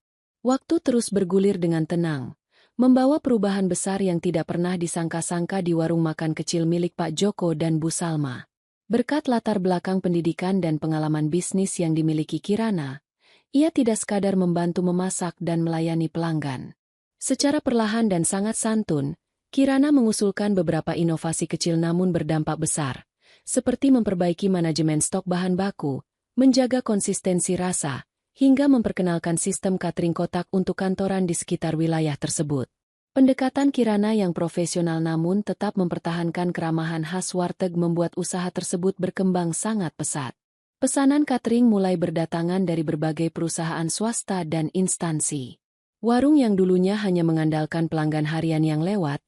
Waktu terus bergulir dengan tenang, membawa perubahan besar yang tidak pernah disangka-sangka di warung makan kecil milik Pak Joko dan Bu Salma. Berkat latar belakang pendidikan dan pengalaman bisnis yang dimiliki Kirana, ia tidak sekadar membantu memasak dan melayani pelanggan. Secara perlahan dan sangat santun, Kirana mengusulkan beberapa inovasi kecil namun berdampak besar, seperti memperbaiki manajemen stok bahan baku, menjaga konsistensi rasa, hingga memperkenalkan sistem catering kotak untuk kantoran di sekitar wilayah tersebut. Pendekatan Kirana yang profesional namun tetap mempertahankan keramahan khas warteg membuat usaha tersebut berkembang sangat pesat. Pesanan catering mulai berdatangan dari berbagai perusahaan swasta dan instansi. Warung yang dulunya hanya mengandalkan pelanggan harian yang lewat,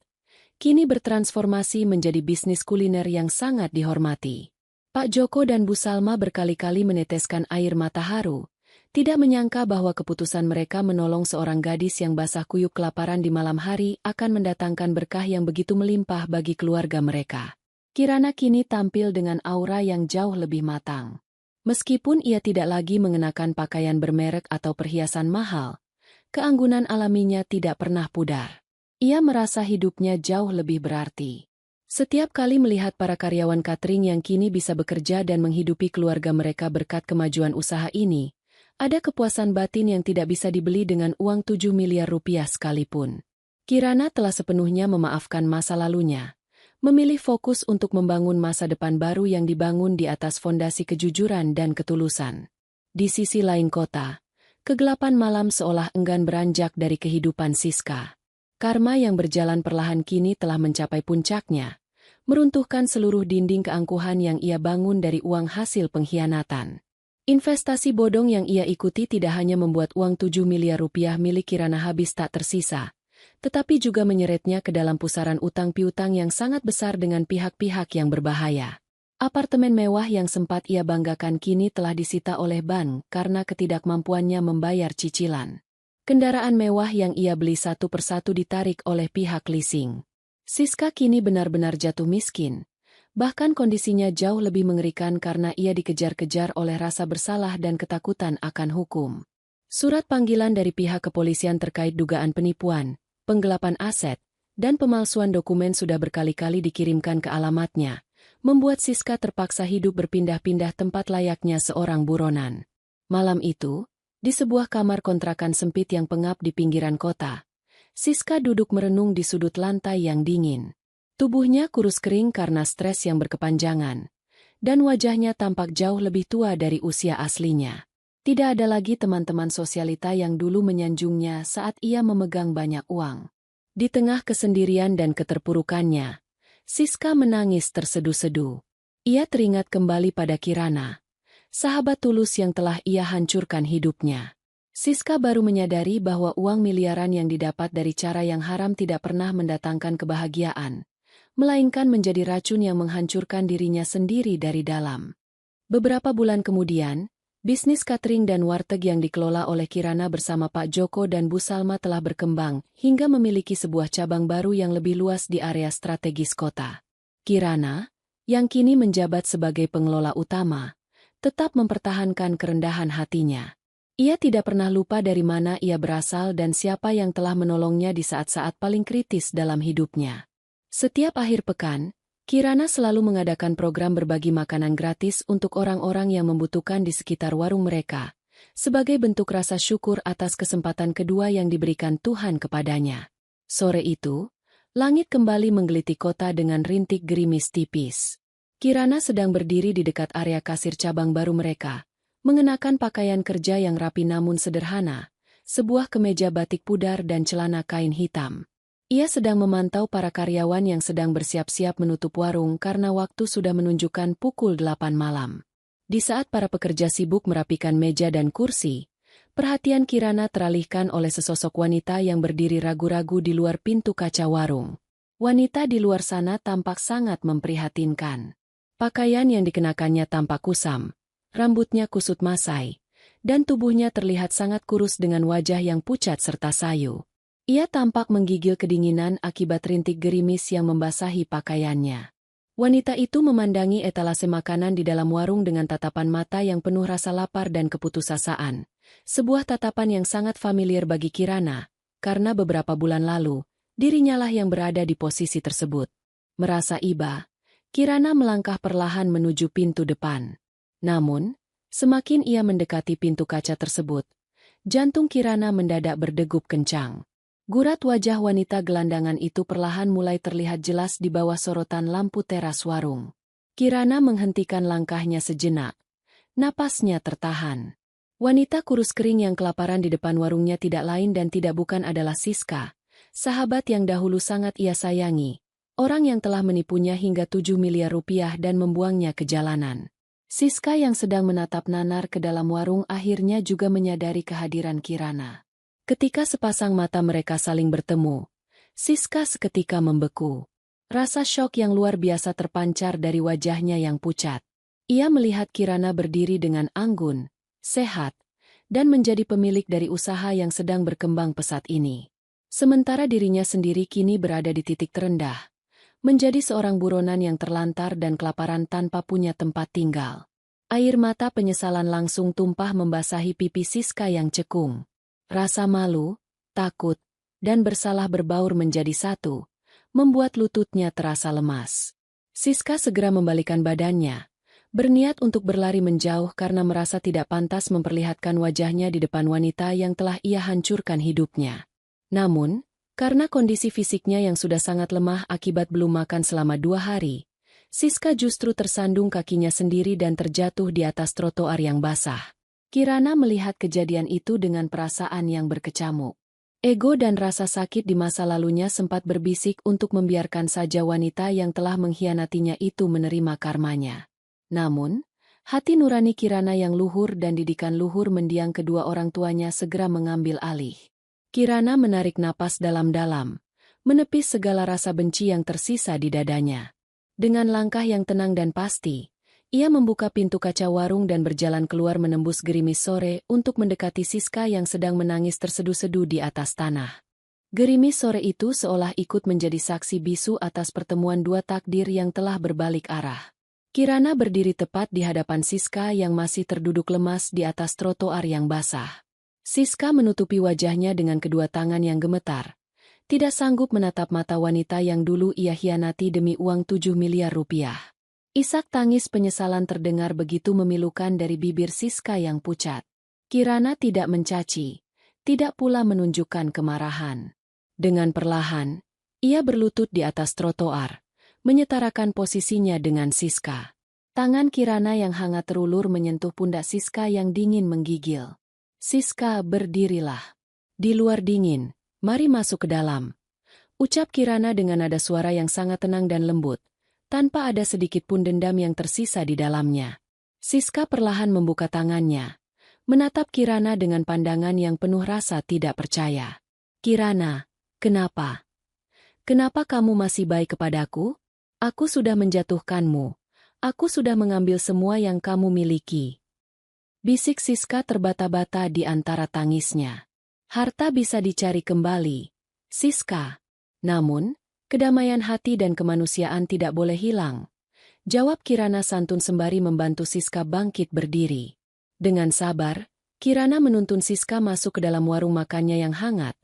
kini bertransformasi menjadi bisnis kuliner yang sangat dihormati. Pak Joko dan Bu Salma berkali-kali meneteskan air mata haru, tidak menyangka bahwa keputusan mereka menolong seorang gadis yang basah kuyup kelaparan di malam hari akan mendatangkan berkah yang begitu melimpah bagi keluarga mereka. Kirana kini tampil dengan aura yang jauh lebih matang. Meskipun ia tidak lagi mengenakan pakaian bermerek atau perhiasan mahal, keanggunan alaminya tidak pernah pudar. Ia merasa hidupnya jauh lebih berarti. Setiap kali melihat para karyawan catering yang kini bisa bekerja dan menghidupi keluarga mereka berkat kemajuan usaha ini, ada kepuasan batin yang tidak bisa dibeli dengan uang 7 miliar rupiah sekalipun. Kirana telah sepenuhnya memaafkan masa lalunya, memilih fokus untuk membangun masa depan baru yang dibangun di atas fondasi kejujuran dan ketulusan. Di sisi lain kota, kegelapan malam seolah enggan beranjak dari kehidupan Siska. Karma yang berjalan perlahan kini telah mencapai puncaknya, meruntuhkan seluruh dinding keangkuhan yang ia bangun dari uang hasil pengkhianatan. Investasi bodong yang ia ikuti tidak hanya membuat uang 7 miliar rupiah milik Kirana habis tak tersisa, tetapi juga menyeretnya ke dalam pusaran utang piutang yang sangat besar dengan pihak-pihak yang berbahaya. Apartemen mewah yang sempat ia banggakan kini telah disita oleh bank karena ketidakmampuannya membayar cicilan. Kendaraan mewah yang ia beli satu persatu ditarik oleh pihak leasing. Siska kini benar-benar jatuh miskin. Bahkan kondisinya jauh lebih mengerikan karena ia dikejar-kejar oleh rasa bersalah dan ketakutan akan hukum. Surat panggilan dari pihak kepolisian terkait dugaan penipuan, penggelapan aset, dan pemalsuan dokumen sudah berkali-kali dikirimkan ke alamatnya, membuat Siska terpaksa hidup berpindah-pindah tempat layaknya seorang buronan. Malam itu, di sebuah kamar kontrakan sempit yang pengap di pinggiran kota, Siska duduk merenung di sudut lantai yang dingin. Tubuhnya kurus kering karena stres yang berkepanjangan, dan wajahnya tampak jauh lebih tua dari usia aslinya. Tidak ada lagi teman-teman sosialita yang dulu menyanjungnya saat ia memegang banyak uang. Di tengah kesendirian dan keterpurukannya, Siska menangis terseduh-seduh. Ia teringat kembali pada Kirana, sahabat tulus yang telah ia hancurkan hidupnya. Siska baru menyadari bahwa uang miliaran yang didapat dari cara yang haram tidak pernah mendatangkan kebahagiaan, melainkan menjadi racun yang menghancurkan dirinya sendiri dari dalam. Beberapa bulan kemudian, bisnis catering dan warteg yang dikelola oleh Kirana bersama Pak Joko dan Bu Salma telah berkembang hingga memiliki sebuah cabang baru yang lebih luas di area strategis kota. Kirana, yang kini menjabat sebagai pengelola utama, tetap mempertahankan kerendahan hatinya. Ia tidak pernah lupa dari mana ia berasal dan siapa yang telah menolongnya di saat-saat paling kritis dalam hidupnya. Setiap akhir pekan, Kirana selalu mengadakan program berbagi makanan gratis untuk orang-orang yang membutuhkan di sekitar warung mereka, sebagai bentuk rasa syukur atas kesempatan kedua yang diberikan Tuhan kepadanya. Sore itu, langit kembali menggeliti kota dengan rintik gerimis tipis. Kirana sedang berdiri di dekat area kasir cabang baru mereka, mengenakan pakaian kerja yang rapi namun sederhana, sebuah kemeja batik pudar dan celana kain hitam. Ia sedang memantau para karyawan yang sedang bersiap-siap menutup warung karena waktu sudah menunjukkan pukul 8 malam. Di saat para pekerja sibuk merapikan meja dan kursi, perhatian Kirana teralihkan oleh sesosok wanita yang berdiri ragu-ragu di luar pintu kaca warung. Wanita di luar sana tampak sangat memprihatinkan. Pakaian yang dikenakannya tampak kusam, rambutnya kusut masai, dan tubuhnya terlihat sangat kurus dengan wajah yang pucat serta sayu. Ia tampak menggigil kedinginan akibat rintik gerimis yang membasahi pakaiannya. Wanita itu memandangi etalase makanan di dalam warung dengan tatapan mata yang penuh rasa lapar dan keputusasaan. Sebuah tatapan yang sangat familiar bagi Kirana, karena beberapa bulan lalu, dirinya lah yang berada di posisi tersebut. Merasa iba, Kirana melangkah perlahan menuju pintu depan. Namun, semakin ia mendekati pintu kaca tersebut, jantung Kirana mendadak berdegup kencang. Gurat wajah wanita gelandangan itu perlahan mulai terlihat jelas di bawah sorotan lampu teras warung. Kirana menghentikan langkahnya sejenak. Napasnya tertahan. Wanita kurus kering yang kelaparan di depan warungnya tidak lain dan tidak bukan adalah Siska, sahabat yang dahulu sangat ia sayangi, orang yang telah menipunya hingga 7 miliar rupiah dan membuangnya ke jalanan. Siska yang sedang menatap nanar ke dalam warung akhirnya juga menyadari kehadiran Kirana. Ketika sepasang mata mereka saling bertemu, Siska seketika membeku. Rasa syok yang luar biasa terpancar dari wajahnya yang pucat. Ia melihat Kirana berdiri dengan anggun, sehat, dan menjadi pemilik dari usaha yang sedang berkembang pesat ini. Sementara dirinya sendiri kini berada di titik terendah, menjadi seorang buronan yang terlantar dan kelaparan tanpa punya tempat tinggal. Air mata penyesalan langsung tumpah membasahi pipi Siska yang cekung. Rasa malu, takut, dan bersalah berbaur menjadi satu, membuat lututnya terasa lemas. Siska segera membalikkan badannya, berniat untuk berlari menjauh karena merasa tidak pantas memperlihatkan wajahnya di depan wanita yang telah ia hancurkan hidupnya. Namun, karena kondisi fisiknya yang sudah sangat lemah akibat belum makan selama 2 hari, Siska justru tersandung kakinya sendiri dan terjatuh di atas trotoar yang basah. Kirana melihat kejadian itu dengan perasaan yang berkecamuk. Ego dan rasa sakit di masa lalunya sempat berbisik untuk membiarkan saja wanita yang telah mengkhianatinya itu menerima karmanya. Namun, Hati nurani Kirana yang luhur dan didikan luhur mendiang kedua orang tuanya segera mengambil alih. Kirana menarik napas dalam-dalam, menepis segala rasa benci yang tersisa di dadanya. Dengan langkah yang tenang dan pasti, ia membuka pintu kaca warung dan berjalan keluar menembus gerimis sore untuk mendekati Siska yang sedang menangis terseduh-seduh di atas tanah. Gerimis sore itu seolah ikut menjadi saksi bisu atas pertemuan dua takdir yang telah berbalik arah. Kirana berdiri tepat di hadapan Siska yang masih terduduk lemas di atas trotoar yang basah. Siska menutupi wajahnya dengan kedua tangan yang gemetar, tidak sanggup menatap mata wanita yang dulu ia hianati demi uang 7 miliar rupiah. Isak tangis penyesalan terdengar begitu memilukan dari bibir Siska yang pucat. Kirana tidak mencaci, tidak pula menunjukkan kemarahan. Dengan perlahan, ia berlutut di atas trotoar, menyetarakan posisinya dengan Siska. Tangan Kirana yang hangat terulur menyentuh pundak Siska yang dingin menggigil. Siska, berdirilah. Di luar dingin, mari masuk ke dalam. Ucap Kirana dengan nada suara yang sangat tenang dan lembut, tanpa ada sedikit pun dendam yang tersisa di dalamnya. Siska perlahan membuka tangannya, menatap Kirana dengan pandangan yang penuh rasa tidak percaya. Kirana, kenapa? Kenapa kamu masih baik kepadaku? Aku sudah menjatuhkanmu. Aku sudah mengambil semua yang kamu miliki. Bisik Siska terbata-bata di antara tangisnya. Harta bisa dicari kembali, Siska. Namun, kedamaian hati dan kemanusiaan tidak boleh hilang. Jawab Kirana santun sembari membantu Siska bangkit berdiri. Dengan sabar, Kirana menuntun Siska masuk ke dalam warung makannya yang hangat.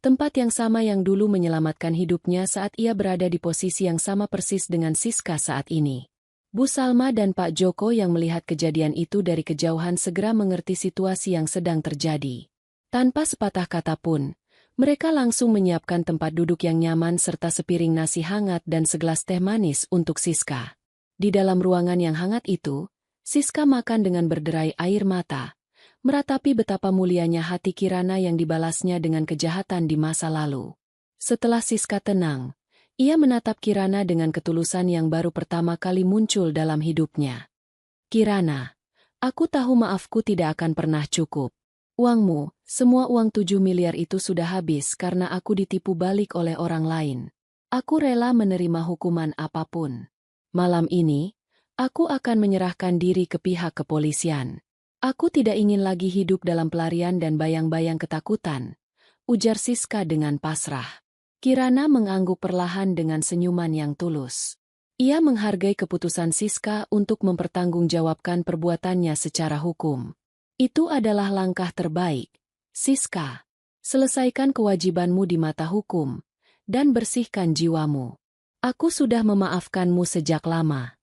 Tempat yang sama yang dulu menyelamatkan hidupnya saat ia berada di posisi yang sama persis dengan Siska saat ini. Bu Salma dan Pak Joko yang melihat kejadian itu dari kejauhan segera mengerti situasi yang sedang terjadi. Tanpa sepatah kata pun, mereka langsung menyiapkan tempat duduk yang nyaman serta sepiring nasi hangat dan segelas teh manis untuk Siska. Di dalam ruangan yang hangat itu, Siska makan dengan berderai air mata, meratapi betapa mulianya hati Kirana yang dibalasnya dengan kejahatan di masa lalu. Setelah Siska tenang, ia menatap Kirana dengan ketulusan yang baru pertama kali muncul dalam hidupnya. Kirana, aku tahu maafku tidak akan pernah cukup. Uangmu, semua uang 7 miliar itu sudah habis karena aku ditipu balik oleh orang lain. Aku rela menerima hukuman apapun. Malam ini, aku akan menyerahkan diri ke pihak kepolisian. Aku tidak ingin lagi hidup dalam pelarian dan bayang-bayang ketakutan, ujar Siska dengan pasrah. Kirana mengangguk perlahan dengan senyuman yang tulus. Ia menghargai keputusan Siska untuk mempertanggungjawabkan perbuatannya secara hukum. Itu adalah langkah terbaik, Siska. Selesaikan kewajibanmu di mata hukum, dan bersihkan jiwamu. Aku sudah memaafkanmu sejak lama.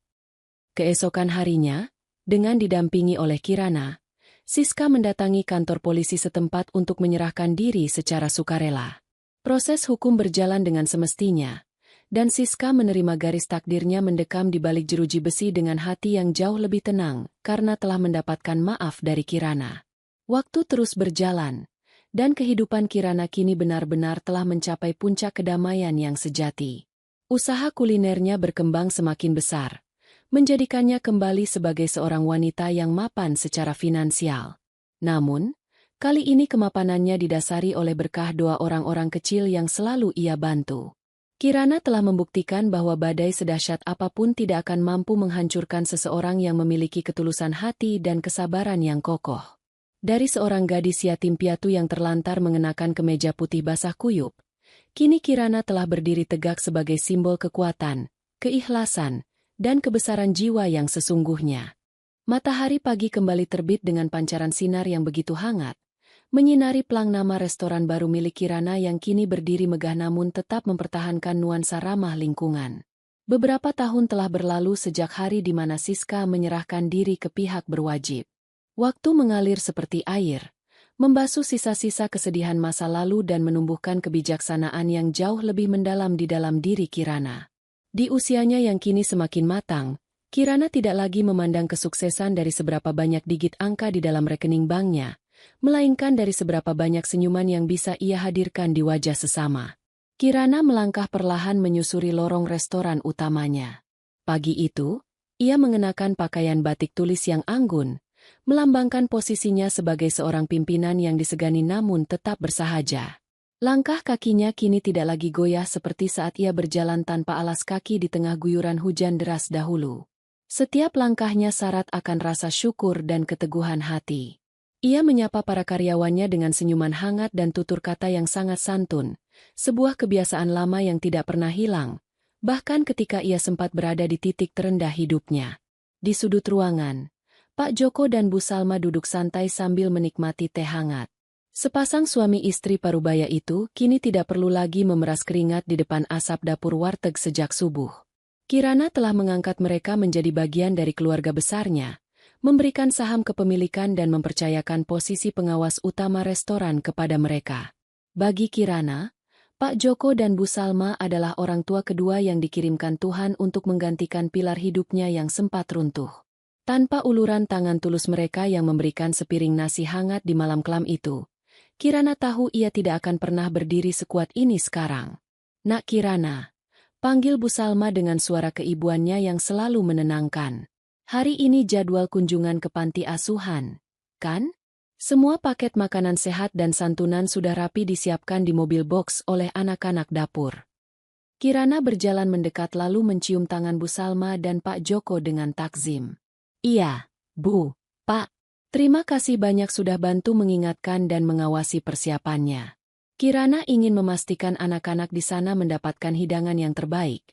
Keesokan harinya, dengan didampingi oleh Kirana, Siska mendatangi kantor polisi setempat untuk menyerahkan diri secara sukarela. Proses hukum berjalan dengan semestinya, dan Siska menerima garis takdirnya mendekam di balik jeruji besi dengan hati yang jauh lebih tenang karena telah mendapatkan maaf dari Kirana. Waktu terus berjalan, dan kehidupan Kirana kini benar-benar telah mencapai puncak kedamaian yang sejati. Usaha kulinernya berkembang semakin besar, menjadikannya kembali sebagai seorang wanita yang mapan secara finansial. Namun, kali ini kemapanannya didasari oleh berkah doa orang-orang kecil yang selalu ia bantu. Kirana telah membuktikan bahwa badai sedahsyat apapun tidak akan mampu menghancurkan seseorang yang memiliki ketulusan hati dan kesabaran yang kokoh. Dari seorang gadis yatim piatu yang terlantar mengenakan kemeja putih basah kuyup, kini Kirana telah berdiri tegak sebagai simbol kekuatan, keikhlasan, dan kebesaran jiwa yang sesungguhnya. Matahari pagi kembali terbit dengan pancaran sinar yang begitu hangat, menyinari pelang nama restoran baru milik Kirana yang kini berdiri megah namun tetap mempertahankan nuansa ramah lingkungan. Beberapa tahun telah berlalu sejak hari di mana Siska menyerahkan diri ke pihak berwajib. Waktu mengalir seperti air, membasuh sisa-sisa kesedihan masa lalu dan menumbuhkan kebijaksanaan yang jauh lebih mendalam di dalam diri Kirana. Di usianya yang kini semakin matang, Kirana tidak lagi memandang kesuksesan dari seberapa banyak digit angka di dalam rekening banknya, melainkan dari seberapa banyak senyuman yang bisa ia hadirkan di wajah sesama. Kirana melangkah perlahan menyusuri lorong restoran utamanya. Pagi itu, Ia mengenakan pakaian batik tulis yang anggun, melambangkan posisinya sebagai seorang pimpinan yang disegani namun tetap bersahaja. Langkah kakinya kini tidak lagi goyah seperti saat ia berjalan tanpa alas kaki di tengah guyuran hujan deras dahulu. Setiap langkahnya syarat akan rasa syukur dan keteguhan hati. Ia menyapa para karyawannya dengan senyuman hangat dan tutur kata yang sangat santun, sebuah kebiasaan lama yang tidak pernah hilang, bahkan ketika ia sempat berada di titik terendah hidupnya. Di sudut ruangan, Pak Joko dan Bu Salma duduk santai sambil menikmati teh hangat. Sepasang suami istri parubaya itu kini tidak perlu lagi memeras keringat di depan asap dapur warteg sejak subuh. Kirana telah mengangkat mereka menjadi bagian dari keluarga besarnya, memberikan saham kepemilikan dan mempercayakan posisi pengawas utama restoran kepada mereka. Bagi Kirana, Pak Joko dan Bu Salma adalah orang tua kedua yang dikirimkan Tuhan untuk menggantikan pilar hidupnya yang sempat runtuh. Tanpa uluran tangan tulus mereka yang memberikan sepiring nasi hangat di malam kelam itu, Kirana tahu ia tidak akan pernah berdiri sekuat ini sekarang. "Nak Kirana," panggil Bu Salma dengan suara keibuannya yang selalu menenangkan. "Hari ini jadwal kunjungan ke panti asuhan, kan? Semua paket makanan sehat dan santunan sudah rapi disiapkan di mobil box oleh anak-anak dapur." Kirana berjalan mendekat lalu mencium tangan Bu Salma dan Pak Joko dengan takzim. "Iya, Bu, Pak. Terima kasih banyak sudah bantu mengingatkan dan mengawasi persiapannya." Kirana ingin memastikan anak-anak di sana mendapatkan hidangan yang terbaik.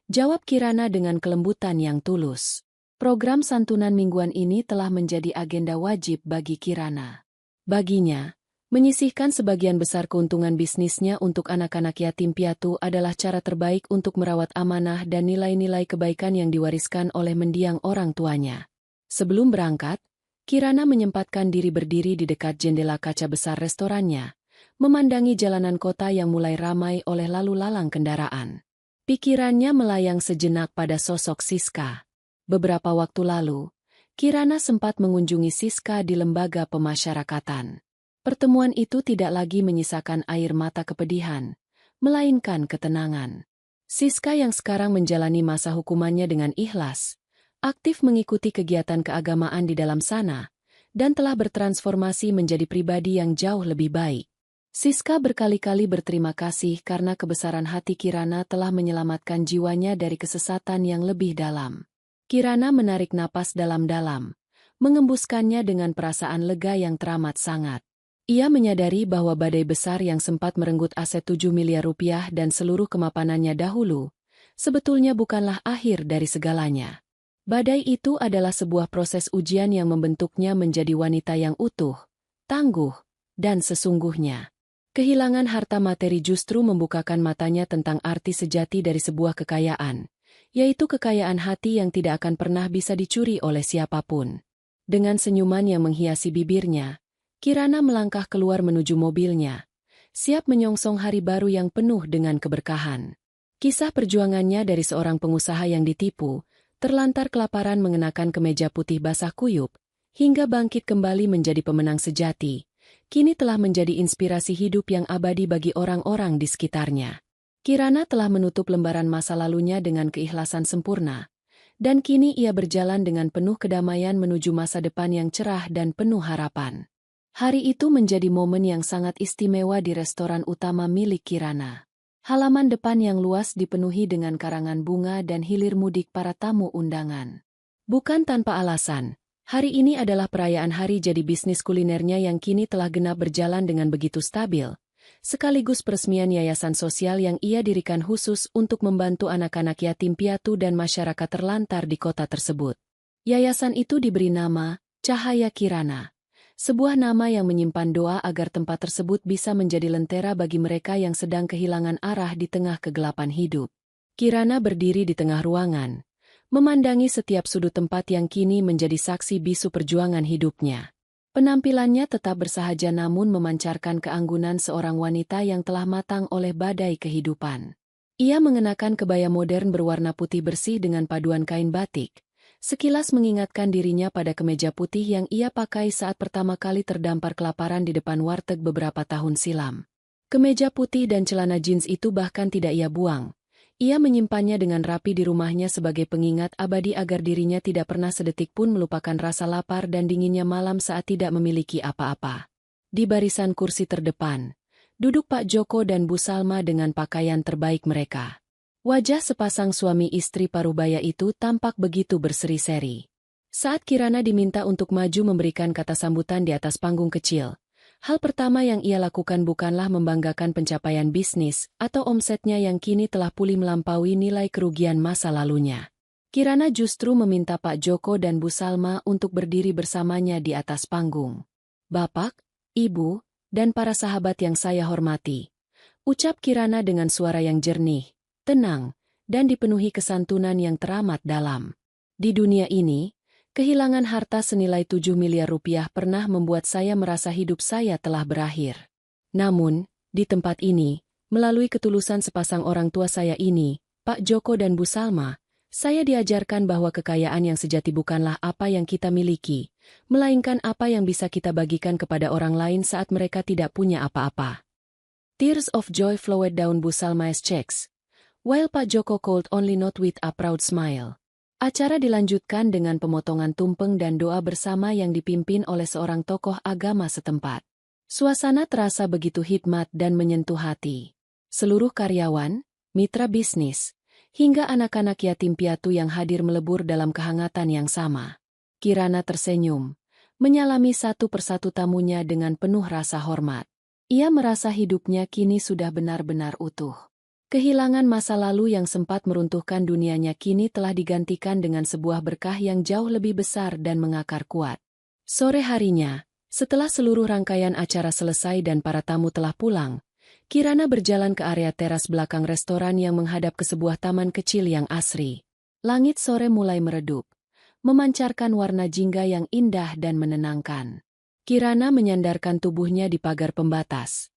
Jawab Kirana dengan kelembutan yang tulus. Program santunan mingguan ini telah menjadi agenda wajib bagi Kirana. Baginya, menyisihkan sebagian besar keuntungan bisnisnya untuk anak-anak yatim piatu adalah cara terbaik untuk merawat amanah dan nilai-nilai kebaikan yang diwariskan oleh mendiang orang tuanya. Sebelum berangkat, Kirana menyempatkan diri berdiri di dekat jendela kaca besar restorannya, memandangi jalanan kota yang mulai ramai oleh lalu lalang kendaraan. Pikirannya melayang sejenak pada sosok Siska. Beberapa waktu lalu, Kirana sempat mengunjungi Siska di lembaga pemasyarakatan. Pertemuan itu tidak lagi menyisakan air mata kepedihan, melainkan ketenangan. Siska yang sekarang menjalani masa hukumannya dengan ikhlas, aktif mengikuti kegiatan keagamaan di dalam sana, dan telah bertransformasi menjadi pribadi yang jauh lebih baik. Siska berkali-kali berterima kasih karena kebesaran hati Kirana telah menyelamatkan jiwanya dari kesesatan yang lebih dalam. Kirana menarik napas dalam-dalam, mengembuskannya dengan perasaan lega yang teramat sangat. Ia menyadari bahwa badai besar yang sempat merenggut aset 7 miliar rupiah dan seluruh kemapanannya dahulu, sebetulnya bukanlah akhir dari segalanya. Badai itu adalah sebuah proses ujian yang membentuknya menjadi wanita yang utuh, tangguh, dan sesungguhnya. Kehilangan harta materi justru membukakan matanya tentang arti sejati dari sebuah kekayaan, yaitu kekayaan hati yang tidak akan pernah bisa dicuri oleh siapapun. Dengan senyuman yang menghiasi bibirnya, Kirana melangkah keluar menuju mobilnya, siap menyongsong hari baru yang penuh dengan keberkahan. Kisah perjuangannya dari seorang pengusaha yang ditipu, terlantar kelaparan mengenakan kemeja putih basah kuyup, hingga bangkit kembali menjadi pemenang sejati, kini telah menjadi inspirasi hidup yang abadi bagi orang-orang di sekitarnya. Kirana telah menutup lembaran masa lalunya dengan keikhlasan sempurna, dan kini ia berjalan dengan penuh kedamaian menuju masa depan yang cerah dan penuh harapan. Hari itu menjadi momen yang sangat istimewa di restoran utama milik Kirana. Halaman depan yang luas dipenuhi dengan karangan bunga dan hilir mudik para tamu undangan. Bukan tanpa alasan, hari ini adalah perayaan hari jadi bisnis kulinernya yang kini telah genap berjalan dengan begitu stabil, sekaligus peresmian yayasan sosial yang ia dirikan khusus untuk membantu anak-anak yatim piatu dan masyarakat terlantar di kota tersebut. Yayasan itu diberi nama Cahaya Kirana, sebuah nama yang menyimpan doa agar tempat tersebut bisa menjadi lentera bagi mereka yang sedang kehilangan arah di tengah kegelapan hidup. Kirana berdiri di tengah ruangan, memandangi setiap sudut tempat yang kini menjadi saksi bisu perjuangan hidupnya. Penampilannya tetap bersahaja namun memancarkan keanggunan seorang wanita yang telah matang oleh badai kehidupan. Ia mengenakan kebaya modern berwarna putih bersih dengan paduan kain batik, sekilas mengingatkan dirinya pada kemeja putih yang ia pakai saat pertama kali terdampar kelaparan di depan warteg beberapa tahun silam. Kemeja putih dan celana jeans itu bahkan tidak ia buang. Ia menyimpannya dengan rapi di rumahnya sebagai pengingat abadi agar dirinya tidak pernah sedetik pun melupakan rasa lapar dan dinginnya malam saat tidak memiliki apa-apa. Di barisan kursi terdepan, duduk Pak Joko dan Bu Salma dengan pakaian terbaik mereka. Wajah sepasang suami istri parubaya itu tampak begitu berseri-seri. Saat Kirana diminta untuk maju memberikan kata sambutan di atas panggung kecil, hal pertama yang ia lakukan bukanlah membanggakan pencapaian bisnis atau omsetnya yang kini telah pulih melampaui nilai kerugian masa lalunya. Kirana justru meminta Pak Joko dan Bu Salma untuk berdiri bersamanya di atas panggung. "Bapak, Ibu, dan para sahabat yang saya hormati," ucap Kirana dengan suara yang jernih, tenang, dan dipenuhi kesantunan yang teramat dalam. "Di dunia ini, kehilangan harta senilai 7 miliar rupiah pernah membuat saya merasa hidup saya telah berakhir. Namun, di tempat ini, melalui ketulusan sepasang orang tua saya ini, Pak Joko dan Bu Salma, saya diajarkan bahwa kekayaan yang sejati bukanlah apa yang kita miliki, melainkan apa yang bisa kita bagikan kepada orang lain saat mereka tidak punya apa-apa." Tears of joy flowed down Bu Salma's cheeks, while Pak Joko could only nod with a proud smile. Acara dilanjutkan dengan pemotongan tumpeng dan doa bersama yang dipimpin oleh seorang tokoh agama setempat. Suasana terasa begitu hikmat dan menyentuh hati. Seluruh karyawan, mitra bisnis, hingga anak-anak yatim piatu yang hadir melebur dalam kehangatan yang sama. Kirana tersenyum, menyalami satu persatu tamunya dengan penuh rasa hormat. Ia merasa hidupnya kini sudah benar-benar utuh. Kehilangan masa lalu yang sempat meruntuhkan dunianya kini telah digantikan dengan sebuah berkah yang jauh lebih besar dan mengakar kuat. Sore harinya, setelah seluruh rangkaian acara selesai dan para tamu telah pulang, Kirana berjalan ke area teras belakang restoran yang menghadap ke sebuah taman kecil yang asri. Langit sore mulai meredup, memancarkan warna jingga yang indah dan menenangkan. Kirana menyandarkan tubuhnya di pagar pembatas,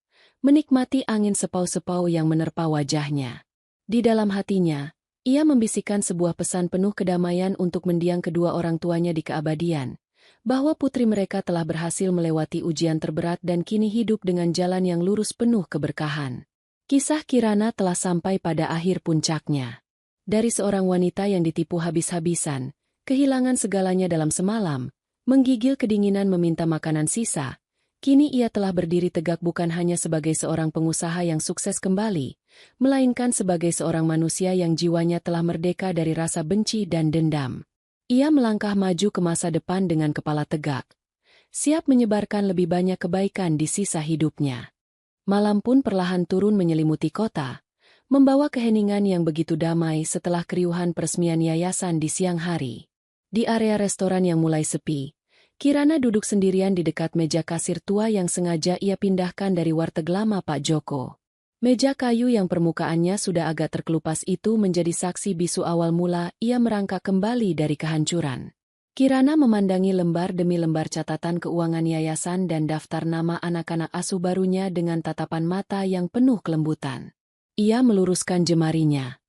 menikmati angin sepau-sepau yang menerpa wajahnya. Di dalam hatinya, ia membisikkan sebuah pesan penuh kedamaian untuk mendiang kedua orang tuanya di keabadian, bahwa putri mereka telah berhasil melewati ujian terberat dan kini hidup dengan jalan yang lurus penuh keberkahan. Kisah Kirana telah sampai pada akhir puncaknya. Dari seorang wanita yang ditipu habis-habisan, kehilangan segalanya dalam semalam, menggigil kedinginan meminta makanan sisa, kini ia telah berdiri tegak bukan hanya sebagai seorang pengusaha yang sukses kembali, melainkan sebagai seorang manusia yang jiwanya telah merdeka dari rasa benci dan dendam. Ia melangkah maju ke masa depan dengan kepala tegak, siap menyebarkan lebih banyak kebaikan di sisa hidupnya. Malam pun perlahan turun menyelimuti kota, membawa keheningan yang begitu damai setelah keriuhan peresmian yayasan di siang hari. Di area restoran yang mulai sepi, Kirana duduk sendirian di dekat meja kasir tua yang sengaja ia pindahkan dari warteg lama Pak Joko. Meja kayu yang permukaannya sudah agak terkelupas itu menjadi saksi bisu awal mula ia merangkak kembali dari kehancuran. Kirana memandangi lembar demi lembar catatan keuangan yayasan dan daftar nama anak-anak asuh barunya dengan tatapan mata yang penuh kelembutan. Ia meluruskan jemarinya,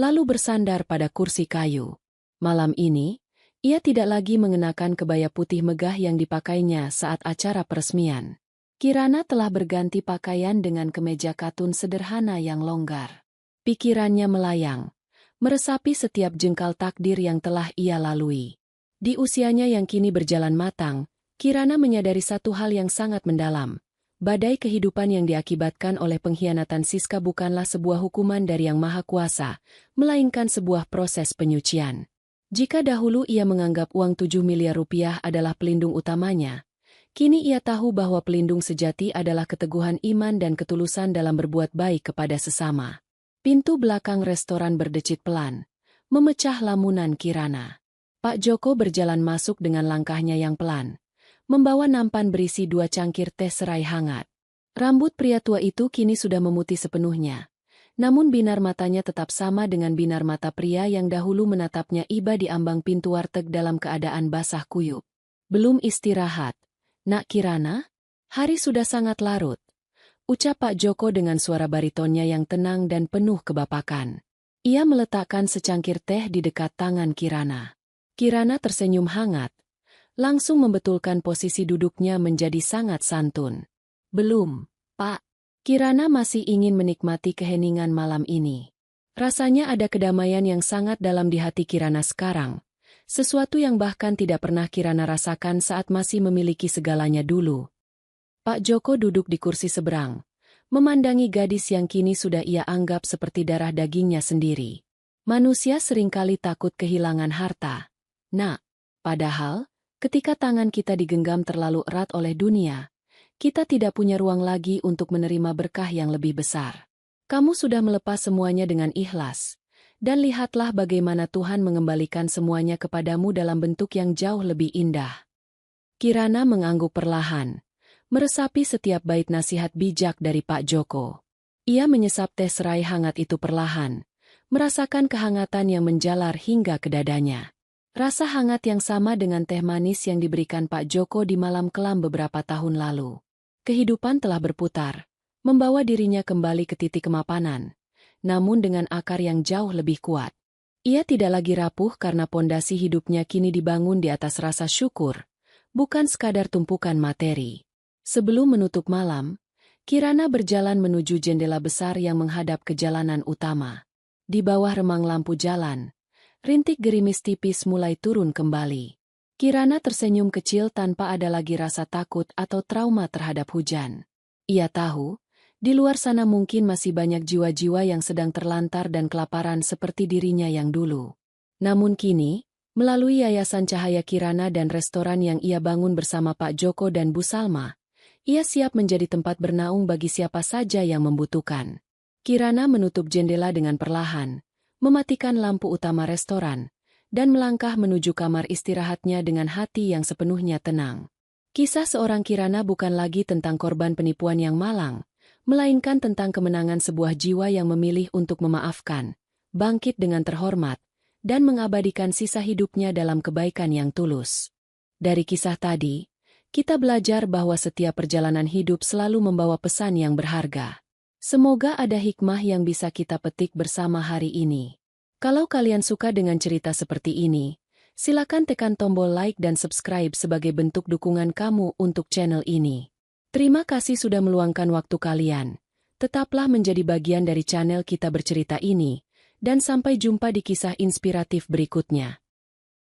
lalu bersandar pada kursi kayu. Malam ini, ia tidak lagi mengenakan kebaya putih megah yang dipakainya saat acara peresmian. Kirana telah berganti pakaian dengan kemeja katun sederhana yang longgar. Pikirannya melayang, meresapi setiap jengkal takdir yang telah ia lalui. Di usianya yang kini berjalan matang, Kirana menyadari satu hal yang sangat mendalam. Badai kehidupan yang diakibatkan oleh pengkhianatan Siska bukanlah sebuah hukuman dari Yang Maha Kuasa, melainkan sebuah proses penyucian. Jika dahulu ia menganggap uang 7 miliar rupiah adalah pelindung utamanya, kini ia tahu bahwa pelindung sejati adalah keteguhan iman dan ketulusan dalam berbuat baik kepada sesama. Pintu belakang restoran berdecit pelan, memecah lamunan Kirana. Pak Joko berjalan masuk dengan langkahnya yang pelan, membawa nampan berisi 2 cangkir teh serai hangat. Rambut pria tua itu kini sudah memutih sepenuhnya. Namun binar matanya tetap sama dengan binar mata pria yang dahulu menatapnya iba di ambang pintu warteg dalam keadaan basah kuyup. "Belum istirahat, Nak Kirana? Hari sudah sangat larut," ucap Pak Joko dengan suara baritonnya yang tenang dan penuh kebapakan. Ia meletakkan secangkir teh di dekat tangan Kirana. Kirana tersenyum hangat, langsung membetulkan posisi duduknya menjadi sangat santun. "Belum, Pak." Kirana masih ingin menikmati keheningan malam ini. Rasanya ada kedamaian yang sangat dalam di hati Kirana sekarang. Sesuatu yang bahkan tidak pernah Kirana rasakan saat masih memiliki segalanya dulu. Pak Joko duduk di kursi seberang, memandangi gadis yang kini sudah ia anggap seperti darah dagingnya sendiri. Manusia seringkali takut kehilangan harta. Nah, padahal, ketika tangan kita digenggam terlalu erat oleh dunia, kita tidak punya ruang lagi untuk menerima berkah yang lebih besar. Kamu sudah melepas semuanya dengan ikhlas. Dan lihatlah bagaimana Tuhan mengembalikan semuanya kepadamu dalam bentuk yang jauh lebih indah. Kirana mengangguk perlahan, meresapi setiap bait nasihat bijak dari Pak Joko. Ia menyesap teh serai hangat itu perlahan, merasakan kehangatan yang menjalar hingga ke dadanya. Rasa hangat yang sama dengan teh manis yang diberikan Pak Joko di malam kelam beberapa tahun lalu. Kehidupan telah berputar, membawa dirinya kembali ke titik kemapanan, namun dengan akar yang jauh lebih kuat. Ia tidak lagi rapuh karena pondasi hidupnya kini dibangun di atas rasa syukur, bukan sekadar tumpukan materi. Sebelum menutup malam, Kirana berjalan menuju jendela besar yang menghadap ke jalanan utama. Di bawah remang lampu jalan, rintik gerimis tipis mulai turun kembali. Kirana tersenyum kecil tanpa ada lagi rasa takut atau trauma terhadap hujan. Ia tahu, di luar sana mungkin masih banyak jiwa-jiwa yang sedang terlantar dan kelaparan seperti dirinya yang dulu. Namun kini, melalui Yayasan Cahaya Kirana dan restoran yang ia bangun bersama Pak Joko dan Bu Salma, ia siap menjadi tempat bernaung bagi siapa saja yang membutuhkan. Kirana menutup jendela dengan perlahan, mematikan lampu utama restoran, dan melangkah menuju kamar istirahatnya dengan hati yang sepenuhnya tenang. Kisah seorang Kirana bukan lagi tentang korban penipuan yang malang, melainkan tentang kemenangan sebuah jiwa yang memilih untuk memaafkan, bangkit dengan terhormat, dan mengabadikan sisa hidupnya dalam kebaikan yang tulus. Dari kisah tadi, kita belajar bahwa setiap perjalanan hidup selalu membawa pesan yang berharga. Semoga ada hikmah yang bisa kita petik bersama hari ini. Kalau kalian suka dengan cerita seperti ini, silakan tekan tombol like dan subscribe sebagai bentuk dukungan kamu untuk channel ini. Terima kasih sudah meluangkan waktu kalian. Tetaplah menjadi bagian dari channel Kita Bercerita ini, dan sampai jumpa di kisah inspiratif berikutnya.